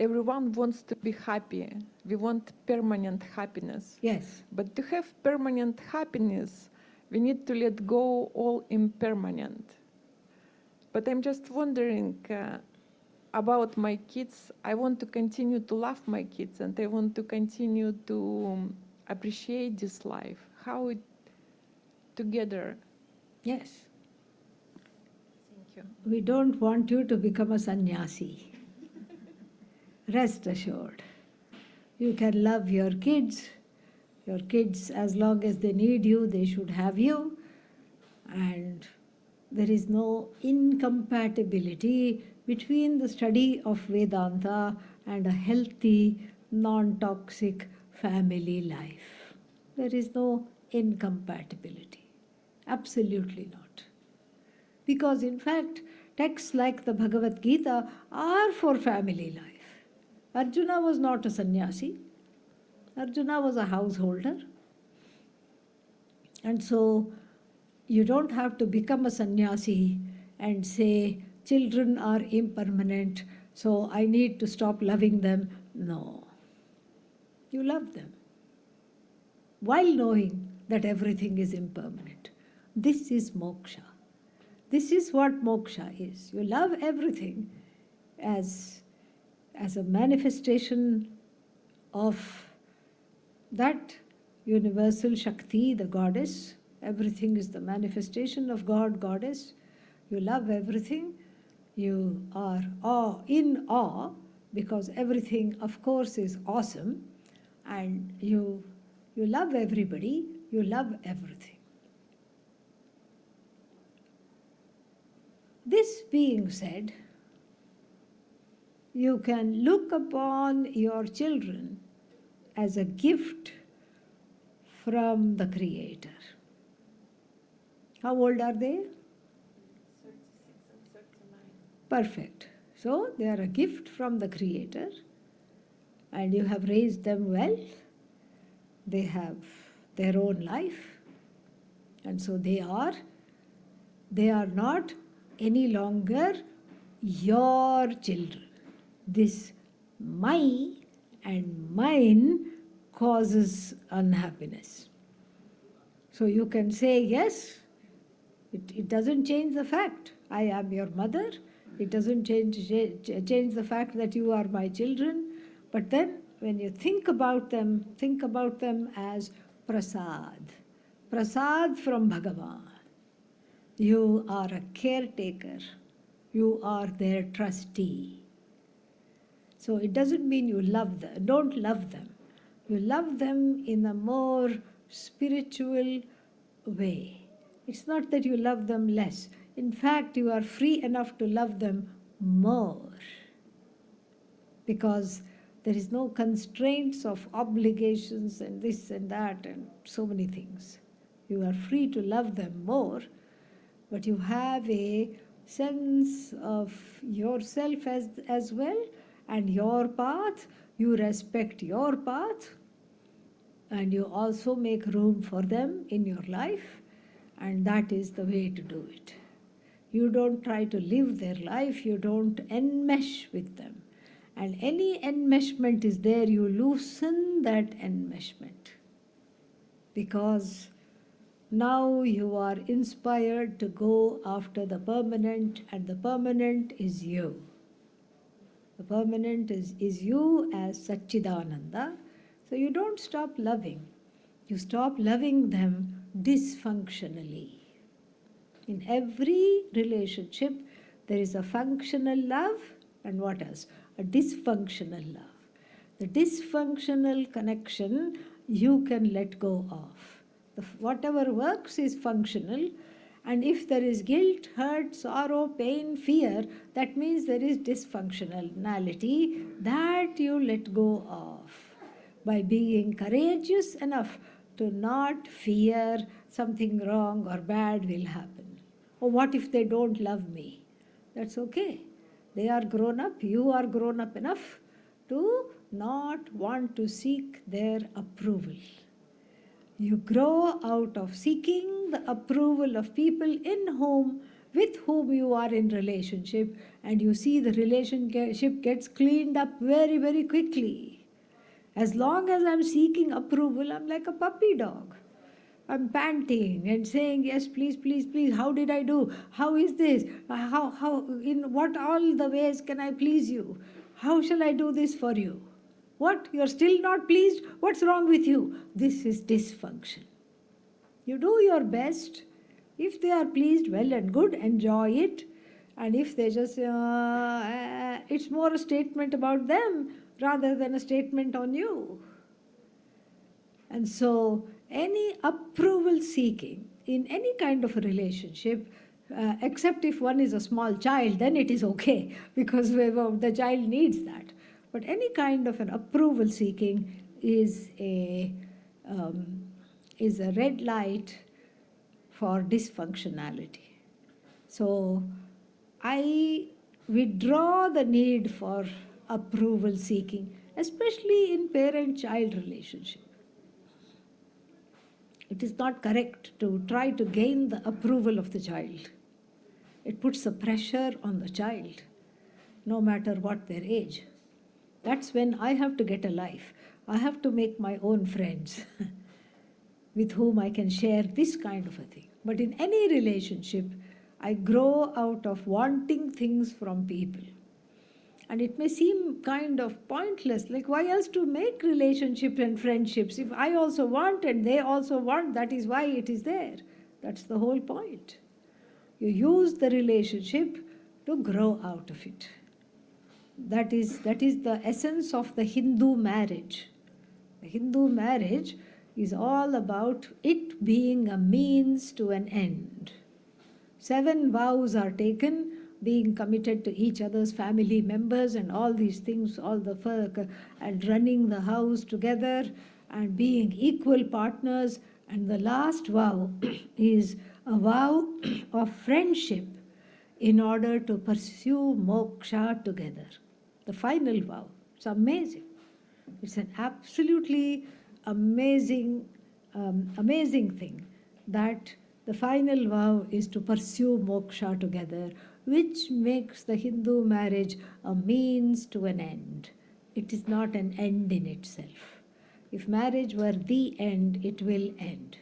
everyone wants to be happy. We want permanent happiness. Yes. But to have permanent happiness, we need to let go all impermanent. But I'm just wondering about my kids. I want to continue to love my kids, and I want to continue to appreciate this life. How it together? Yes. Thank you. We don't want you to become a sannyasi. Rest assured. You can love your kids. Your kids, as long as they need you, they should have you. And there is no incompatibility between the study of Vedanta and a healthy, non-toxic family life. There is no incompatibility. Absolutely not. Because in fact, texts like the Bhagavad Gita are for family life. Arjuna was not a sannyasi. Arjuna was a householder. And so you don't have to become a sannyasi and say, children are impermanent, so I need to stop loving them. No. You love them while knowing that everything is impermanent. This is moksha. This is what moksha is. You love everything as a manifestation of that universal Shakti, the goddess. Everything is the manifestation of God, goddess. You love everything. You are in awe because everything, of course, is awesome. And you love everybody. You love everything. This being said, you can look upon your children as a gift from the Creator. How old are they? 36 and 39. Perfect. So they are a gift from the Creator, and you have raised them well. They have their own life, and so they are not any longer your children. This my and mine causes unhappiness. So you can say, yes, it doesn't change the fact I am your mother. It doesn't change the fact that you are my children. But then when you think about them as prasad. Prasad from Bhagavan. You are a caretaker. You are their trustee. So it doesn't mean you love them. Don't love them. You love them in a more spiritual way. It's not that you love them less. In fact, you are free enough to love them more. Because there is no constraints of obligations and this and that and so many things. You are free to love them more, but you have a sense of yourself as well and your path. You respect your path and you also make room for them in your life, and that is the way to do it. You don't try to live their life, you don't enmesh with them. And any enmeshment is there, you loosen that enmeshment. Because now you are inspired to go after the permanent, and the permanent is you. The permanent is you as Satchidananda. So you don't stop loving. You stop loving them dysfunctionally. In every relationship, there is a functional love and what else? A dysfunctional love. The dysfunctional connection you can let go of. Whatever works is functional, and if there is guilt, hurt, sorrow, pain, fear, that means there is dysfunctionality that you let go of by being courageous enough to not fear something wrong or bad will happen. Or what if they don't love me? That's okay. They are grown up, you are grown up enough to not want to seek their approval. You grow out of seeking the approval of people with whom you are in relationship, and you see the relationship gets cleaned up very, very quickly. As long as I'm seeking approval, I'm like a puppy dog. I'm panting and saying, yes, please, please, please, how did I do? How is this? In what all the ways can I please you? How shall I do this for you? What? You're still not pleased? What's wrong with you? This is dysfunction. You do your best. If they are pleased, well and good, enjoy it. And if they just, it's more a statement about them rather than a statement on you. And so, any approval seeking in any kind of a relationship, except if one is a small child, then it is okay because the child needs that. But any kind of an approval seeking is a red light for dysfunctionality. So I withdraw the need for approval seeking, especially in parent-child relationship. It is not correct to try to gain the approval of the child. It puts a pressure on the child, no matter what their age. That's when I have to get a life. I have to make my own friends with whom I can share this kind of a thing. But in any relationship, I grow out of wanting things from people. And it may seem kind of pointless, like why else to make relationships and friendships? If I also want and they also want, that is why it is there. That's the whole point. You use the relationship to grow out of it. That is the essence of the Hindu marriage. The Hindu marriage is all about it being a means to an end. 7 vows are taken, being committed to each other's family members and all these things, all the and running the house together and being equal partners. And the last vow is a vow of friendship in order to pursue moksha together. The final vow. It's amazing. It's an absolutely amazing, amazing thing that the final vow is to pursue moksha together, which makes the Hindu marriage a means to an end. It is not an end in itself. If marriage were the end, it will end.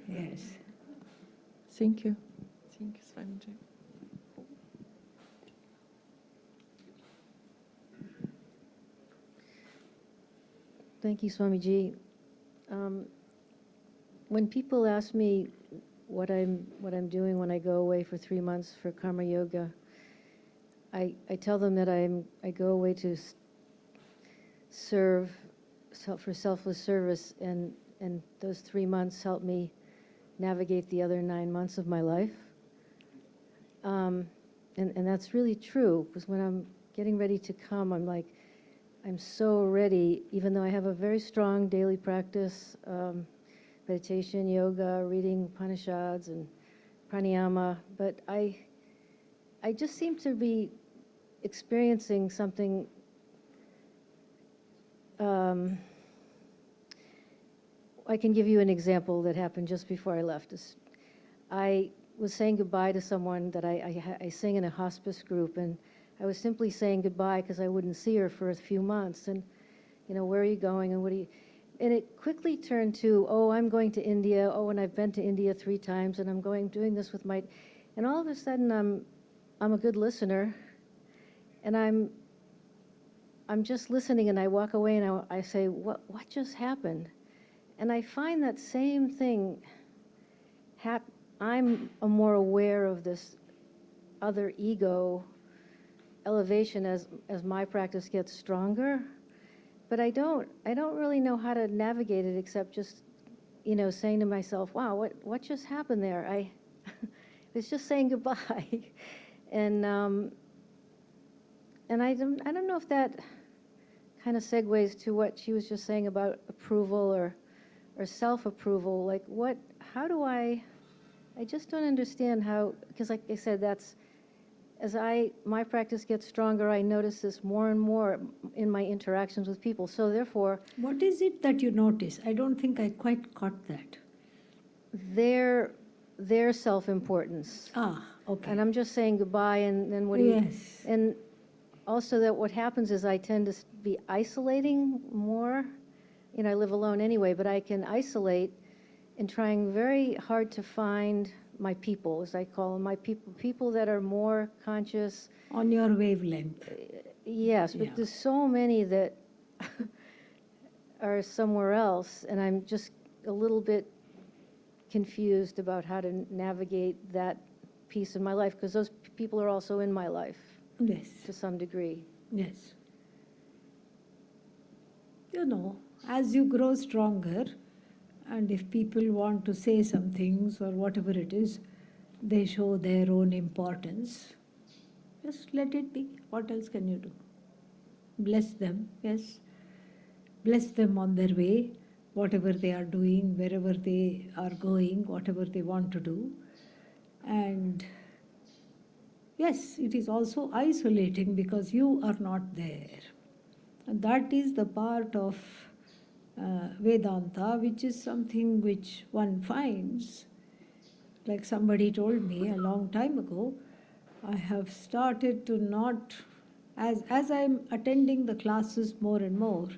Yes. Thank you. Thank you, Swamiji. Thank you, Swamiji. When people ask me what I'm doing when I go away for 3 months for karma yoga, I tell them that I go away to serve for selfless service, and those 3 months help me navigate the other 9 months of my life. And that's really true, because when I'm getting ready to come, I'm so ready, even though I have a very strong daily practice, meditation, yoga, reading Upanishads and pranayama, but I just seem to be experiencing something I can give you an example that happened just before I left. I was saying goodbye to someone that I sing in a hospice group, and I was simply saying goodbye because I wouldn't see her for a few months. And, where are you going and what are you... And it quickly turned to, oh, I'm going to India. Oh, and I've been to India 3 times, and I'm doing this with my... And all of a sudden, I'm a good listener, and I'm just listening, and I walk away, and I say, what just happened? And I find that same thing. I'm more aware of this other ego elevation as my practice gets stronger, but I don't really know how to navigate it except just, saying to myself, wow, what just happened there? I was just saying goodbye, and I don't know if that kind of segues to what she was just saying about approval or self-approval. Like how do I just don't understand how, because like I said, as my practice gets stronger, I notice this more and more in my interactions with people. So therefore... What is it that you notice? I don't think I quite caught that. Their self-importance. Okay. And I'm just saying goodbye, and then what do you... Yes. And also that what happens is I tend to be isolating more. I live alone anyway, but I can isolate and trying very hard to find my people, as I call them, my people that are more conscious. On your wavelength. Yes, but there's so many that are somewhere else, and I'm just a little bit confused about how to navigate that piece of my life, because those people are also in my life. Yes. To some degree. Yes. As you grow stronger, and if people want to say some things or whatever it is, they show their own importance. Just let it be. What else can you do? Bless them, yes. Bless them on their way, whatever they are doing, wherever they are going, whatever they want to do. And yes, it is also isolating because you are not there. And that is the part of Vedanta, which is something which one finds. Like somebody told me a long time ago, I have started to not, as I'm attending the classes more and more,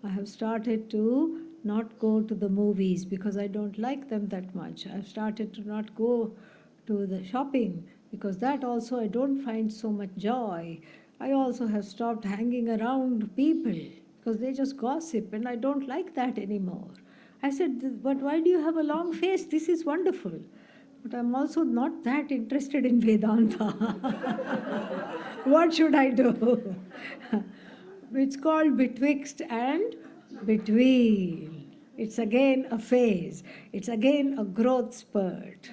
I have started to not go to the movies because I don't like them that much. I've started to not go to the shopping because that also I don't find so much joy. I also have stopped hanging around people because they just gossip and I don't like that anymore. I said, but why do you have a long face? This is wonderful. But I'm also not that interested in Vedanta. What should I do? It's called betwixt and between. It's again a phase. It's again a growth spurt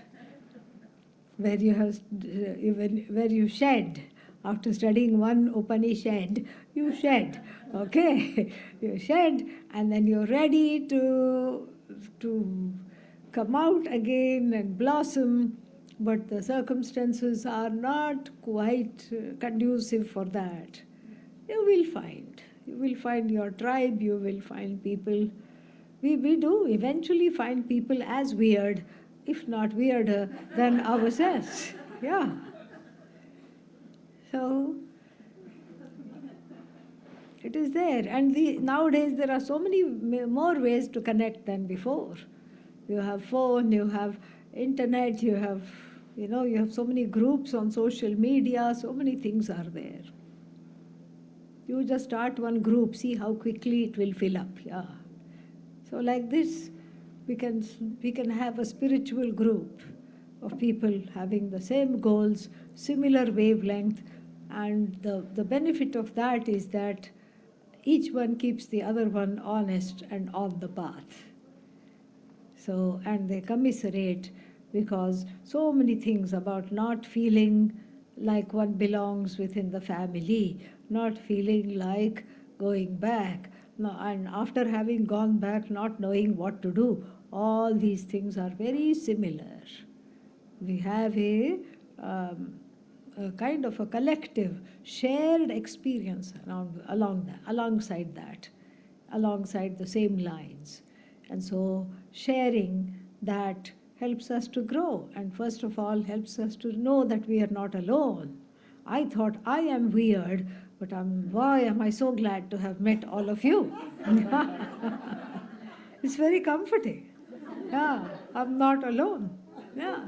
where you have where you shed. After studying one Upanishad, you shed. Okay, you shed, and then you're ready to come out again and blossom. But the circumstances are not quite conducive for that. You will find. You will find your tribe, you will find people. We do eventually find people as weird, if not weirder, than ourselves. Yeah. So, it is there. And nowadays there are so many more ways to connect than before. You have phone, you have internet, you have so many groups on social media, so many things are there. You just start one group, see how quickly it will fill up. Yeah. So like this, we can have a spiritual group of people having the same goals, similar wavelength, and the benefit of that is that each one keeps the other one honest and on the path. So, and they commiserate because so many things about not feeling like one belongs within the family, not feeling like going back, no, and after having gone back, not knowing what to do. All these things are very similar. We have a kind of a collective, shared experience alongside that, alongside the same lines. And so sharing that helps us to grow, and first of all helps us to know that we are not alone. I thought I am weird, but boy, am I so glad to have met all of you. It's very comforting. Yeah, I'm not alone. Yeah.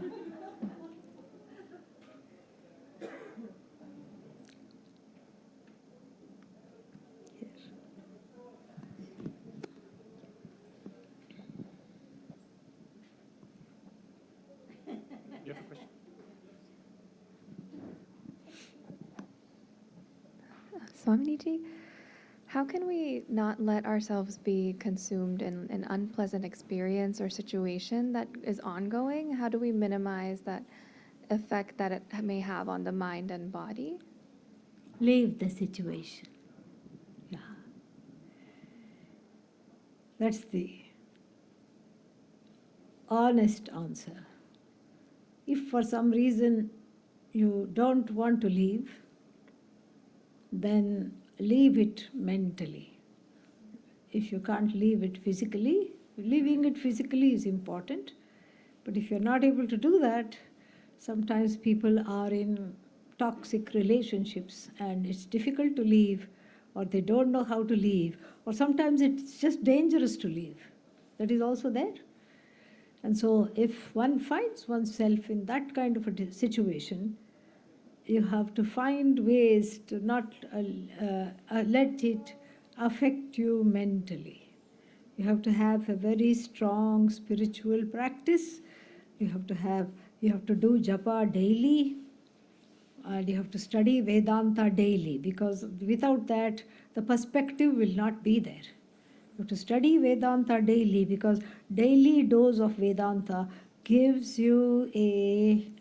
Swamiji, how can we not let ourselves be consumed in an unpleasant experience or situation that is ongoing? How do we minimize that effect that it may have on the mind and body? Leave the situation. Yeah. That's the honest answer. If for some reason you don't want to leave, then leave it mentally. If you can't leave it physically, leaving it physically is important. But if you're not able to do that, sometimes people are in toxic relationships and it's difficult to leave, or they don't know how to leave, or sometimes it's just dangerous to leave. That is also there. And so if one finds oneself in that kind of a situation, you have to find ways to not let it affect you mentally. You have to have a very strong spiritual practice. You have to do japa daily, and you have to study Vedanta daily, because without that, the perspective will not be there. You have to study Vedanta daily, because daily dose of Vedanta gives you a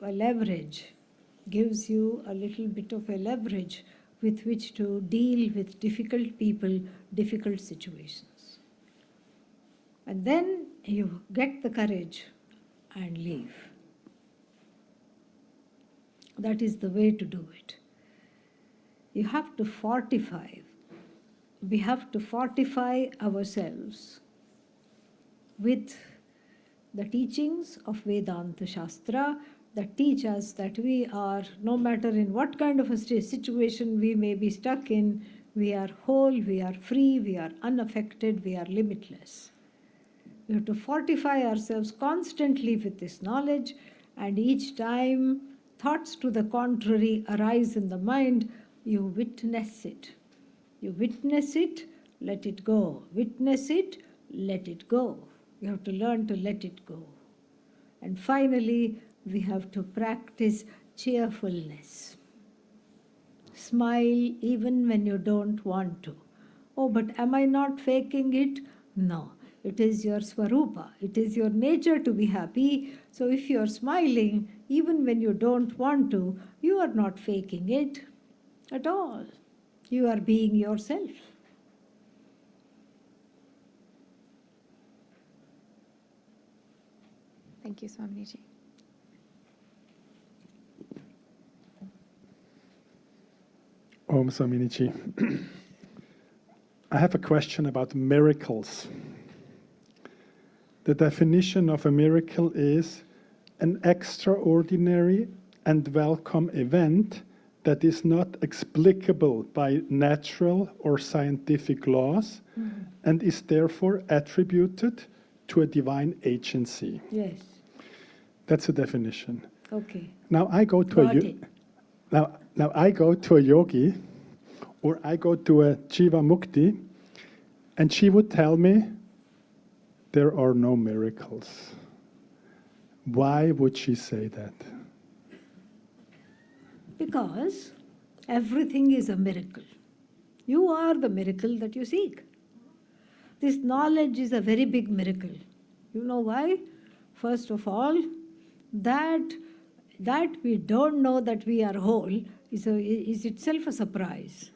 leverage, gives you a little bit of a leverage with which to deal with difficult people, difficult situations. And then you get the courage and leave. That is the way to do it. You have to fortify. We have to fortify ourselves with the teachings of Vedanta Shastra that teach us that we are, no matter in what kind of a situation we may be stuck in, We are whole, we are free, we are unaffected, we are limitless. We have to fortify ourselves constantly with this knowledge, and each time thoughts to the contrary arise in the mind, you witness it. You witness it, let it go. Witness it, let it go. You have to learn to let it go. And finally, we have to practice cheerfulness. Smile even when you don't want to. Oh, but am I not faking it? No. It is your swarupa. It is your nature to be happy. So if you are smiling, even when you don't want to, you are not faking it at all. You are being yourself. Thank you, Swamiji. Om Swamiji. I have a question about miracles. The definition of a miracle is an extraordinary and welcome event that is not explicable by natural or scientific laws and is therefore attributed to a divine agency. Yes. That's the definition. Okay. Now I go to now I go to a yogi, or I go to a Jiva Mukti, and she would tell me there are no miracles. Why would she say that? Because everything is a miracle. You are the miracle that you seek. This knowledge is a very big miracle. You know why? First of all, that we don't know that we are whole is itself a surprise.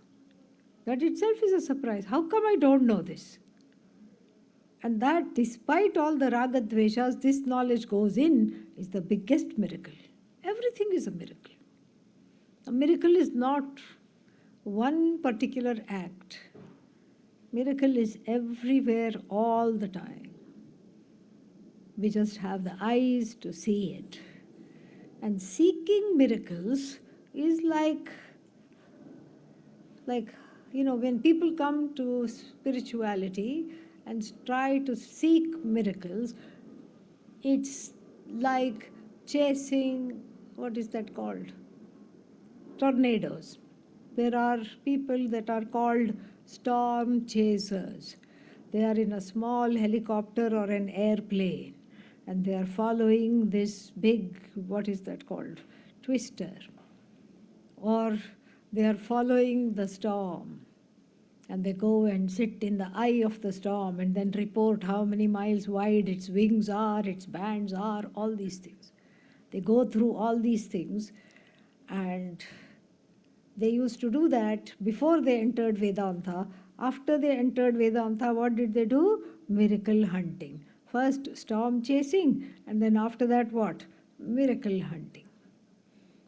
That itself is a surprise. How come I don't know this? And that despite all the raga dveshas, this knowledge goes in is the biggest miracle. Everything is a miracle. A miracle is not one particular act. Miracle is everywhere all the time. We just have the eyes to see it. And seeking miracles is like when people come to spirituality and try to seek miracles, it's like chasing, what is that called? Tornadoes. There are people that are called storm chasers. They are in a small helicopter or an airplane, and they are following this big, what is that called? Twister. Or they are following the storm, and they go and sit in the eye of the storm and then report how many miles wide its wings are, its bands are, all these things. They go through all these things, and they used to do that before they entered Vedanta. After they entered Vedanta, what did they do? Miracle hunting. First storm chasing, and then after that what? Miracle hunting.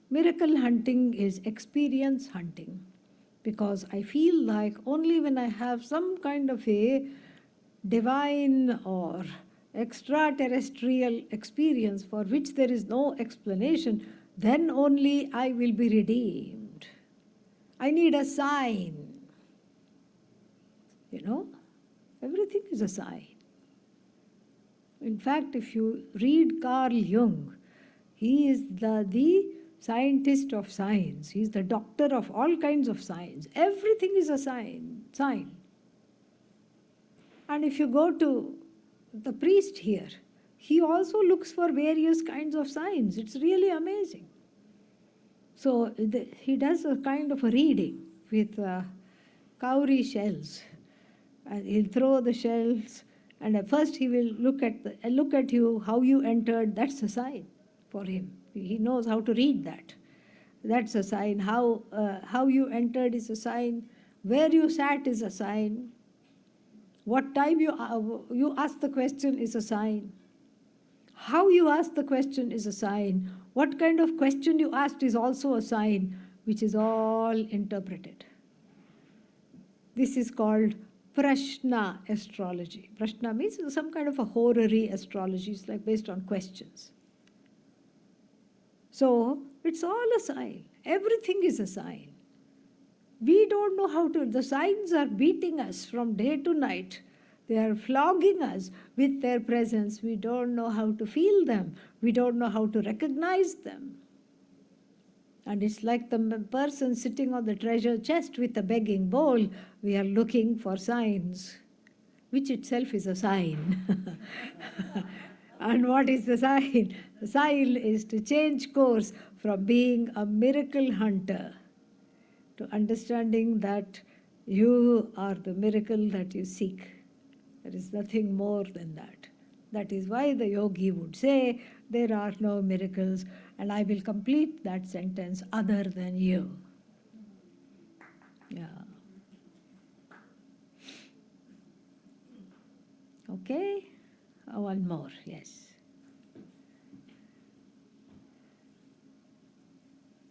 Miracle hunting is experience hunting, because I feel like only when I have some kind of a divine or extraterrestrial experience for which there is no explanation, then only I will be redeemed. I need a sign. Everything is a sign. In fact, if you read Carl Jung, he is the scientist of science. He's the doctor of all kinds of science. Everything is a sign. And if you go to the priest here, he also looks for various kinds of signs. It's really amazing. So he does a kind of a reading with cowrie shells. And he'll throw the shells, and at first he will look at you, how you entered. That's a sign for him. He knows how to read that. That's a sign. How you entered is a sign. Where you sat is a sign. What time you asked the question is a sign. How you asked the question is a sign. What kind of question you asked is also a sign, which is all interpreted. This is called Prashna astrology. Prashna means some kind of a horary astrology. It's like based on questions. So it's all a sign. Everything is a sign. We don't know how to, the signs are beating us from day to night. They are flogging us with their presence. We don't know how to feel them. We don't know how to recognize them. And it's like the person sitting on the treasure chest with a begging bowl. We are looking for signs, which itself is a sign. And what is the sign? The sign is to change course from being a miracle hunter to understanding that you are the miracle that you seek. There is nothing more than that. That is why the yogi would say, there are no miracles, and I will complete that sentence, other than you. Yeah. Okay? One more, yes.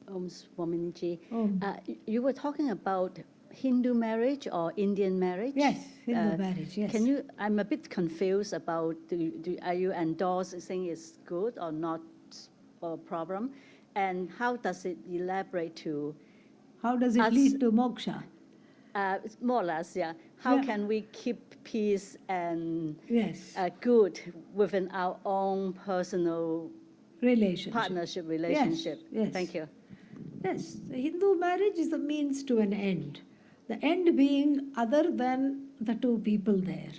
Swamiji, Om. You were talking about Hindu marriage or Indian marriage? Yes, Hindu marriage, yes. Can you, I'm a bit confused about, are you endorsing it's good or not a problem? And how does it elaborate to? How does it lead to moksha? More or less, yeah. How Yeah. can we keep peace and Yes. good within our own personal Relationship. relationship? Yes. Thank you. Yes, the Hindu marriage is the means to an end. The end being other than the two people there.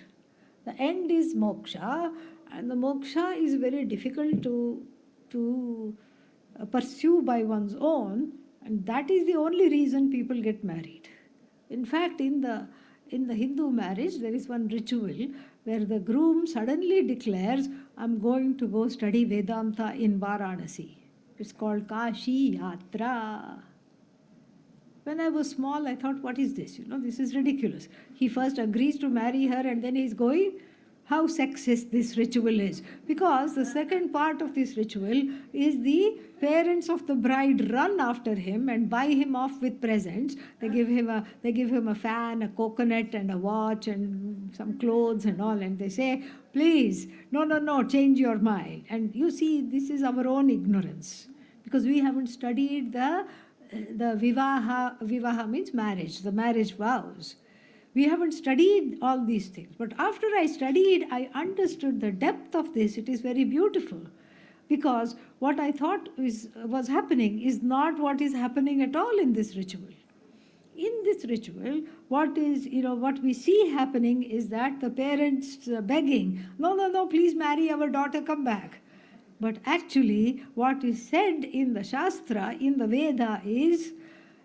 The end is moksha, and the moksha is very difficult to pursue by one's own, and that is the only reason people get married. In fact, in the Hindu marriage, there is one ritual where the groom suddenly declares, I'm going to go study Vedanta in Varanasi. It's called Kashi Yatra. When I was small, I thought, what is this? This is ridiculous. He first agrees to marry her and then he's going. How sexist this ritual is. Because the second part of this ritual is the parents of the bride run after him and buy him off with presents. They give him a fan, a coconut, and a watch, and some clothes and all. And they say, please, no, change your mind. And you see, this is our own ignorance. Because we haven't studied the vivaha means marriage, the marriage vows. We haven't studied all these things. But after I studied, I understood the depth of this. It is very beautiful. Because what I thought was happening is not what is happening at all in this ritual. In this ritual, what we see happening is that the parents begging, no, please marry our daughter, come back. But actually, what is said in the Shastra, in the Veda is,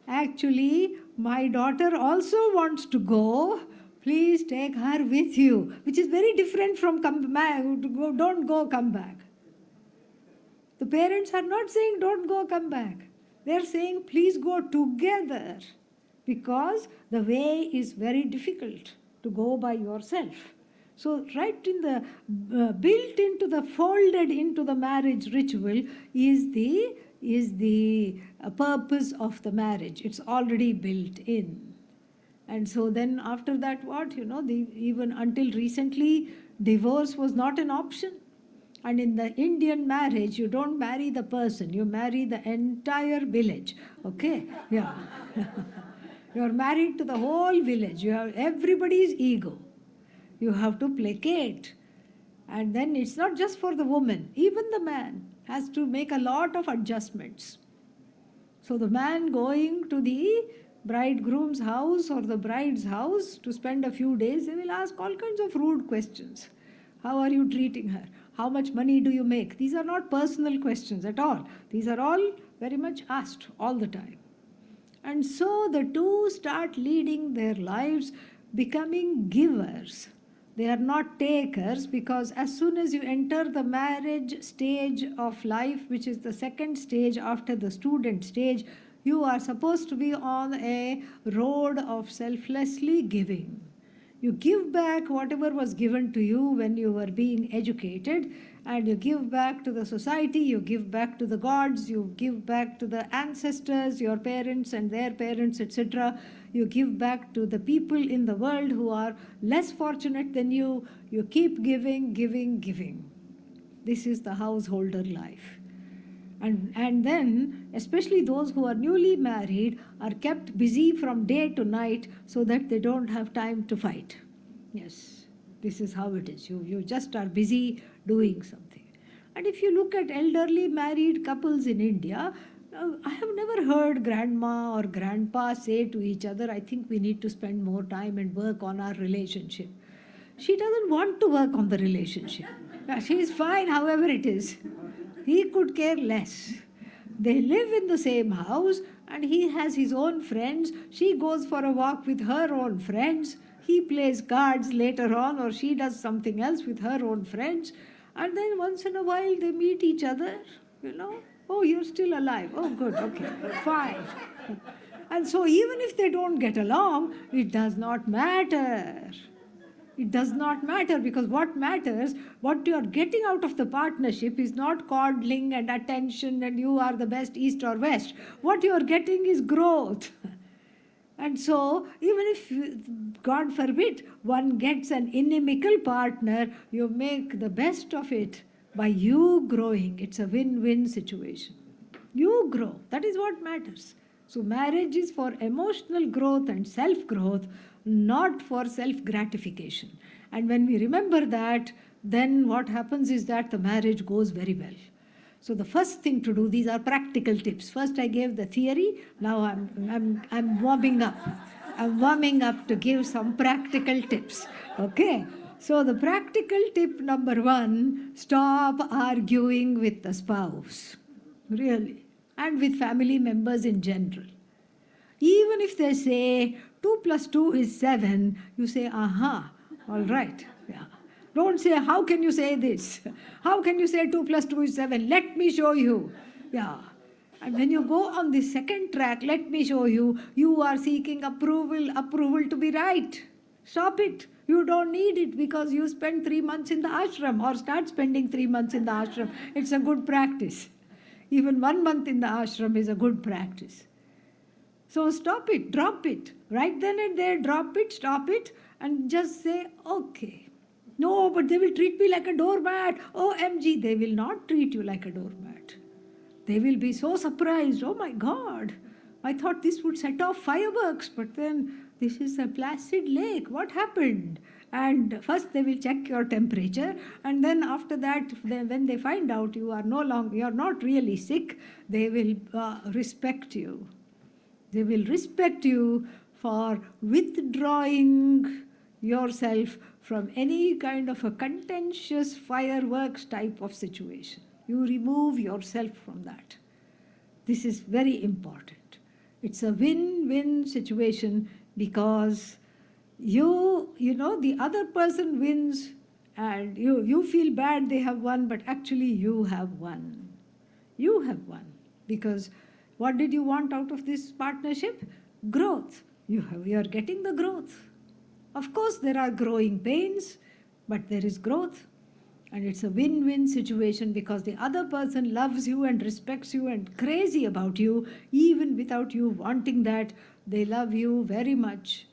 actually, my daughter also wants to go, please take her with you, which is very different from don't go, come back. The parents are not saying don't go, come back. They are saying please go together, because the way is very difficult to go by yourself. So right in the built into the folded into the marriage ritual is the purpose of the marriage. It's already built in. And so then after that even until recently divorce was not an option. And in the Indian marriage, you don't marry the person, you marry the entire village. Okay? Yeah. You're married to the whole village. You have everybody's ego. You have to placate. And then it's not just for the woman. Even the man has to make a lot of adjustments. So the man going to the bridegroom's house or the bride's house to spend a few days, they will ask all kinds of rude questions. How are you treating her? How much money do you make? These are not personal questions at all. These are all very much asked all the time. And so the two start leading their lives becoming givers. They are not takers, because as soon as you enter the marriage stage of life, which is the second stage after the student stage, you are supposed to be on a road of selflessly giving. You give back whatever was given to you when you were being educated, and you give back to the society, you give back to the gods, you give back to the ancestors, your parents and their parents, etc. You give back to the people in the world who are less fortunate than you. You keep giving, giving, giving. This is the householder life. And then, especially those who are newly married, are kept busy from day to night so that they don't have time to fight. Yes, this is how it is. You just are busy doing something. And if you look at elderly married couples in India, I have never heard grandma or grandpa say to each other, I think we need to spend more time and work on our relationship. She doesn't want to work on the relationship. She is fine however it is. He could care less. They live in the same house and he has his own friends. She goes for a walk with her own friends. He plays cards later on or she does something else with her own friends. And then once in a while they meet each other, you know. Oh, you're still alive. Oh, good, okay, fine. And so even if they don't get along, it does not matter. It does not matter, because what matters, what you are getting out of the partnership is not coddling and attention and you are the best east or west. What you are getting is growth. And so, even if, God forbid, one gets an inimical partner, you make the best of it by you growing. It's a win-win situation. You grow. That is what matters. So marriage is for emotional growth and self-growth, not for self-gratification. And when we remember that, then what happens is that the marriage goes very well. So the first thing to do, these are practical tips. First I gave the theory, now I'm warming up. I'm warming up to give some practical tips. Okay? So the practical tip number 1, stop arguing with the spouse. Really. And with family members in general. Even if they say 2 plus 2 is 7, you say, aha, all right. Yeah. Don't say, how can you say this? How can you say 2 plus 2 is 7? Let me show you. Yeah. And when you go on the second track, let me show you, you are seeking approval to be right. Stop it. You don't need it because you spend 3 months in the ashram or start spending 3 months in the ashram. It's a good practice. Even 1 month in the ashram is a good practice. So stop it, drop it. Right then and there, drop it, stop it, and just say, okay. No, but they will treat me like a doormat. OMG, they will not treat you like a doormat. They will be so surprised. Oh my God, I thought this would set off fireworks, but then this is a placid lake. What happened? And first they will check your temperature, and then after that, when they find out you are not really sick, they will respect you. They will respect you for withdrawing yourself from any kind of a contentious fireworks type of situation. You remove yourself from that. This is very important. It's a win-win situation because the other person wins and you feel bad they have won, but actually you have won. You have won. Because what did you want out of this partnership? Growth. You are getting the growth. Of course, there are growing pains, but there is growth. And it's a win-win situation because the other person loves you and respects you and crazy about you, even without you wanting that. They love you very much.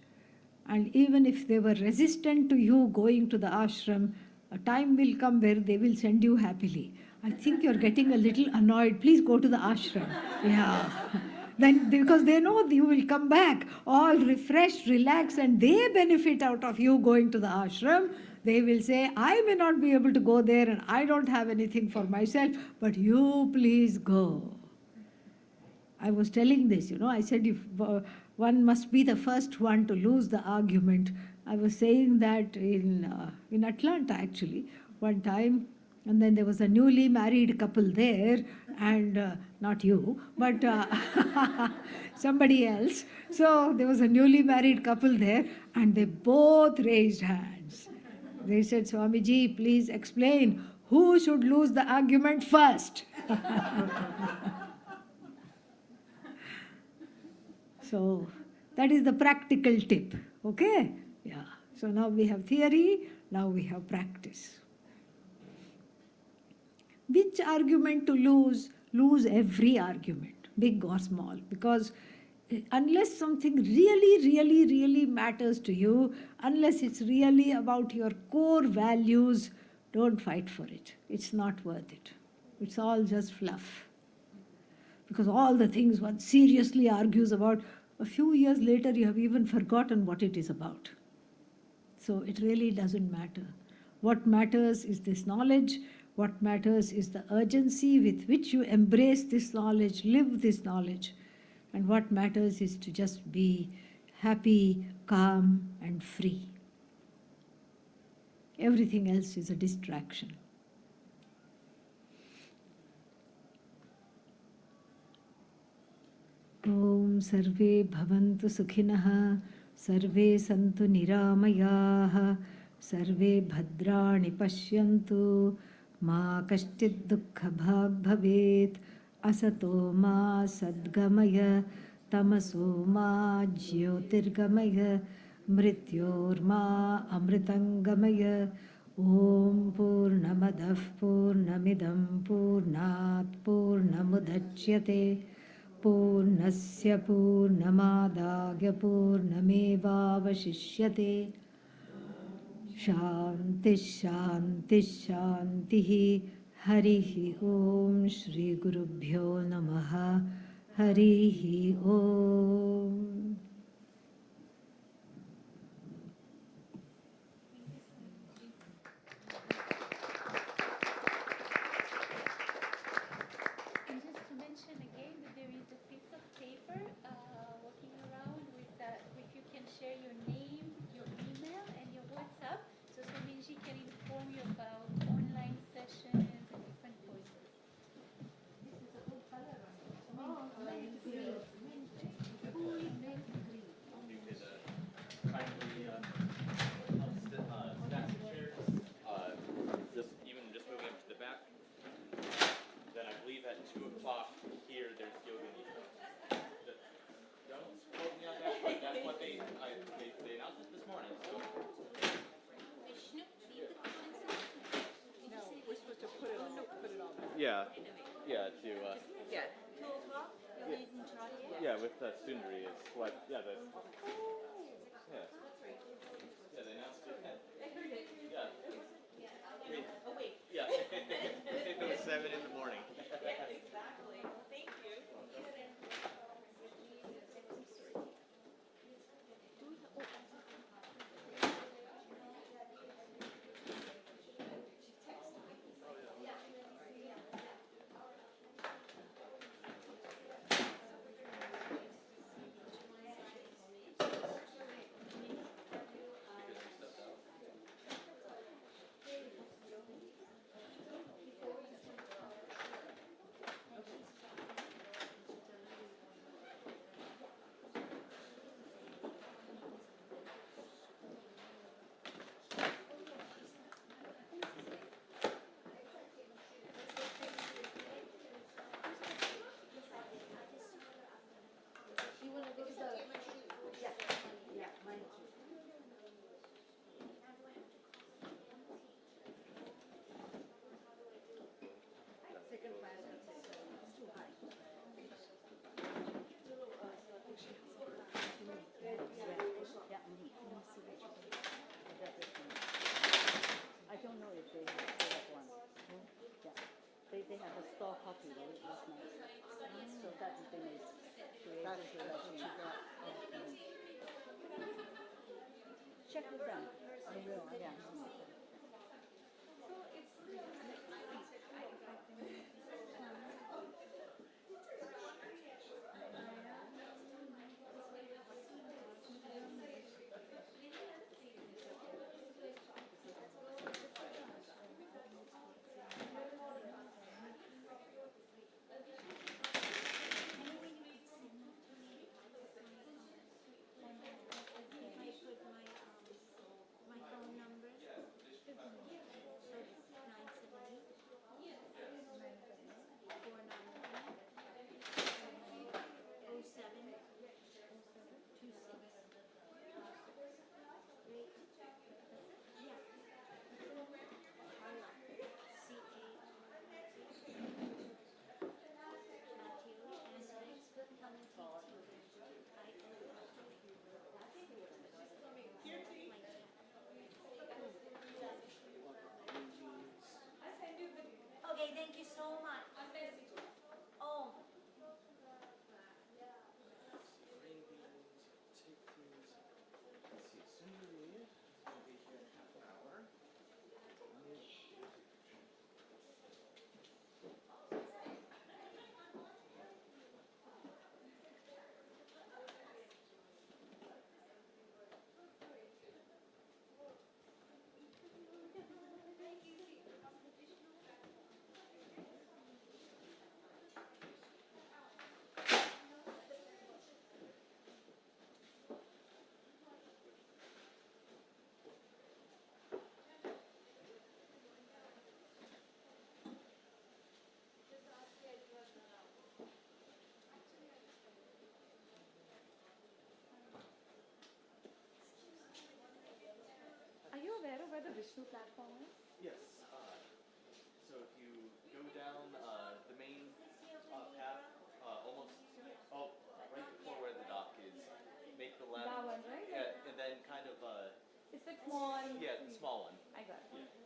And even if they were resistant to you going to the ashram, a time will come where they will send you happily. I think you're getting a little annoyed. Please go to the ashram. Yeah. Then, because they know you will come back all refreshed, relaxed, and they benefit out of you going to the ashram. They will say, I may not be able to go there and I don't have anything for myself, but you please go. I was telling this, I said if one must be the first one to lose the argument. I was saying that in Atlanta actually, one time, and then there was a newly married couple there, and not you, but somebody else. So there was a newly married couple there, and they both raised hands. They said, Swamiji, please explain who should lose the argument first. So that is the practical tip, okay? Yeah. So now we have theory, now we have practice. Which argument to lose? Lose every argument, big or small, because unless something really, really, really matters to you, unless it's really about your core values, don't fight for it. It's not worth it. It's all just fluff. because all the things one seriously argues about, a few years later you have even forgotten what it is about. So it really doesn't matter. What matters is this knowledge. What matters is the urgency with which you embrace this knowledge, live this knowledge. And what matters is to just be happy, calm, and free. Everything else is a distraction. Om Sarve Bhavantu Sukhinah, Sarve Santu Niramayah, Sarve Bhadrani Pashyantu, Ma Kashchid Dukkha Bhag Bhavet, Asato Ma Sadgamaya, Tamaso Ma Jyotirgamaya, Mrityor Ma Amritangamaya, Om Purnamadav Purnamidam Purnat Purnamudachyate, पूर्णस्य पूर्णमादाय पूर्णमेवावशिष्यते शान्तिः शान्तिः शान्तिः हरिः ॐ श्रीगुरुभ्यो नमः हरिः ॐ And just to mention again that there is a piece of paper walking around with if you can share your name, your email, and your WhatsApp, so Swamiji can inform you about online sessions and different courses. This is a good color on it. Oh, mint green. Cool mint green. Kindly stack the chairs. Just moving up to the back. Then I believe at 2 o'clock here there's yoga nidra. Don't quote me on that, but that's what they announced it this morning. So. No, we're supposed to put it on back. Yeah, yeah, to 2 o'clock, yoga nidra here? yeah, with Sundari is what yeah the yeah. Yeah, they announced it. Yeah. Oh, wait. Yeah. It was 7 in the morning. Exactly. Thank you. I don't know if they have one. Yeah. They have a store copy last night. So that they may create a selection. Check with them. I will. Yeah. My phone number. Vishnu platform is? Yes. So if you go down the main path, almost right before where the dock is, make the left. That one, right? Yeah, and then kind of It's the small. yeah, the small one. I got it. Yeah.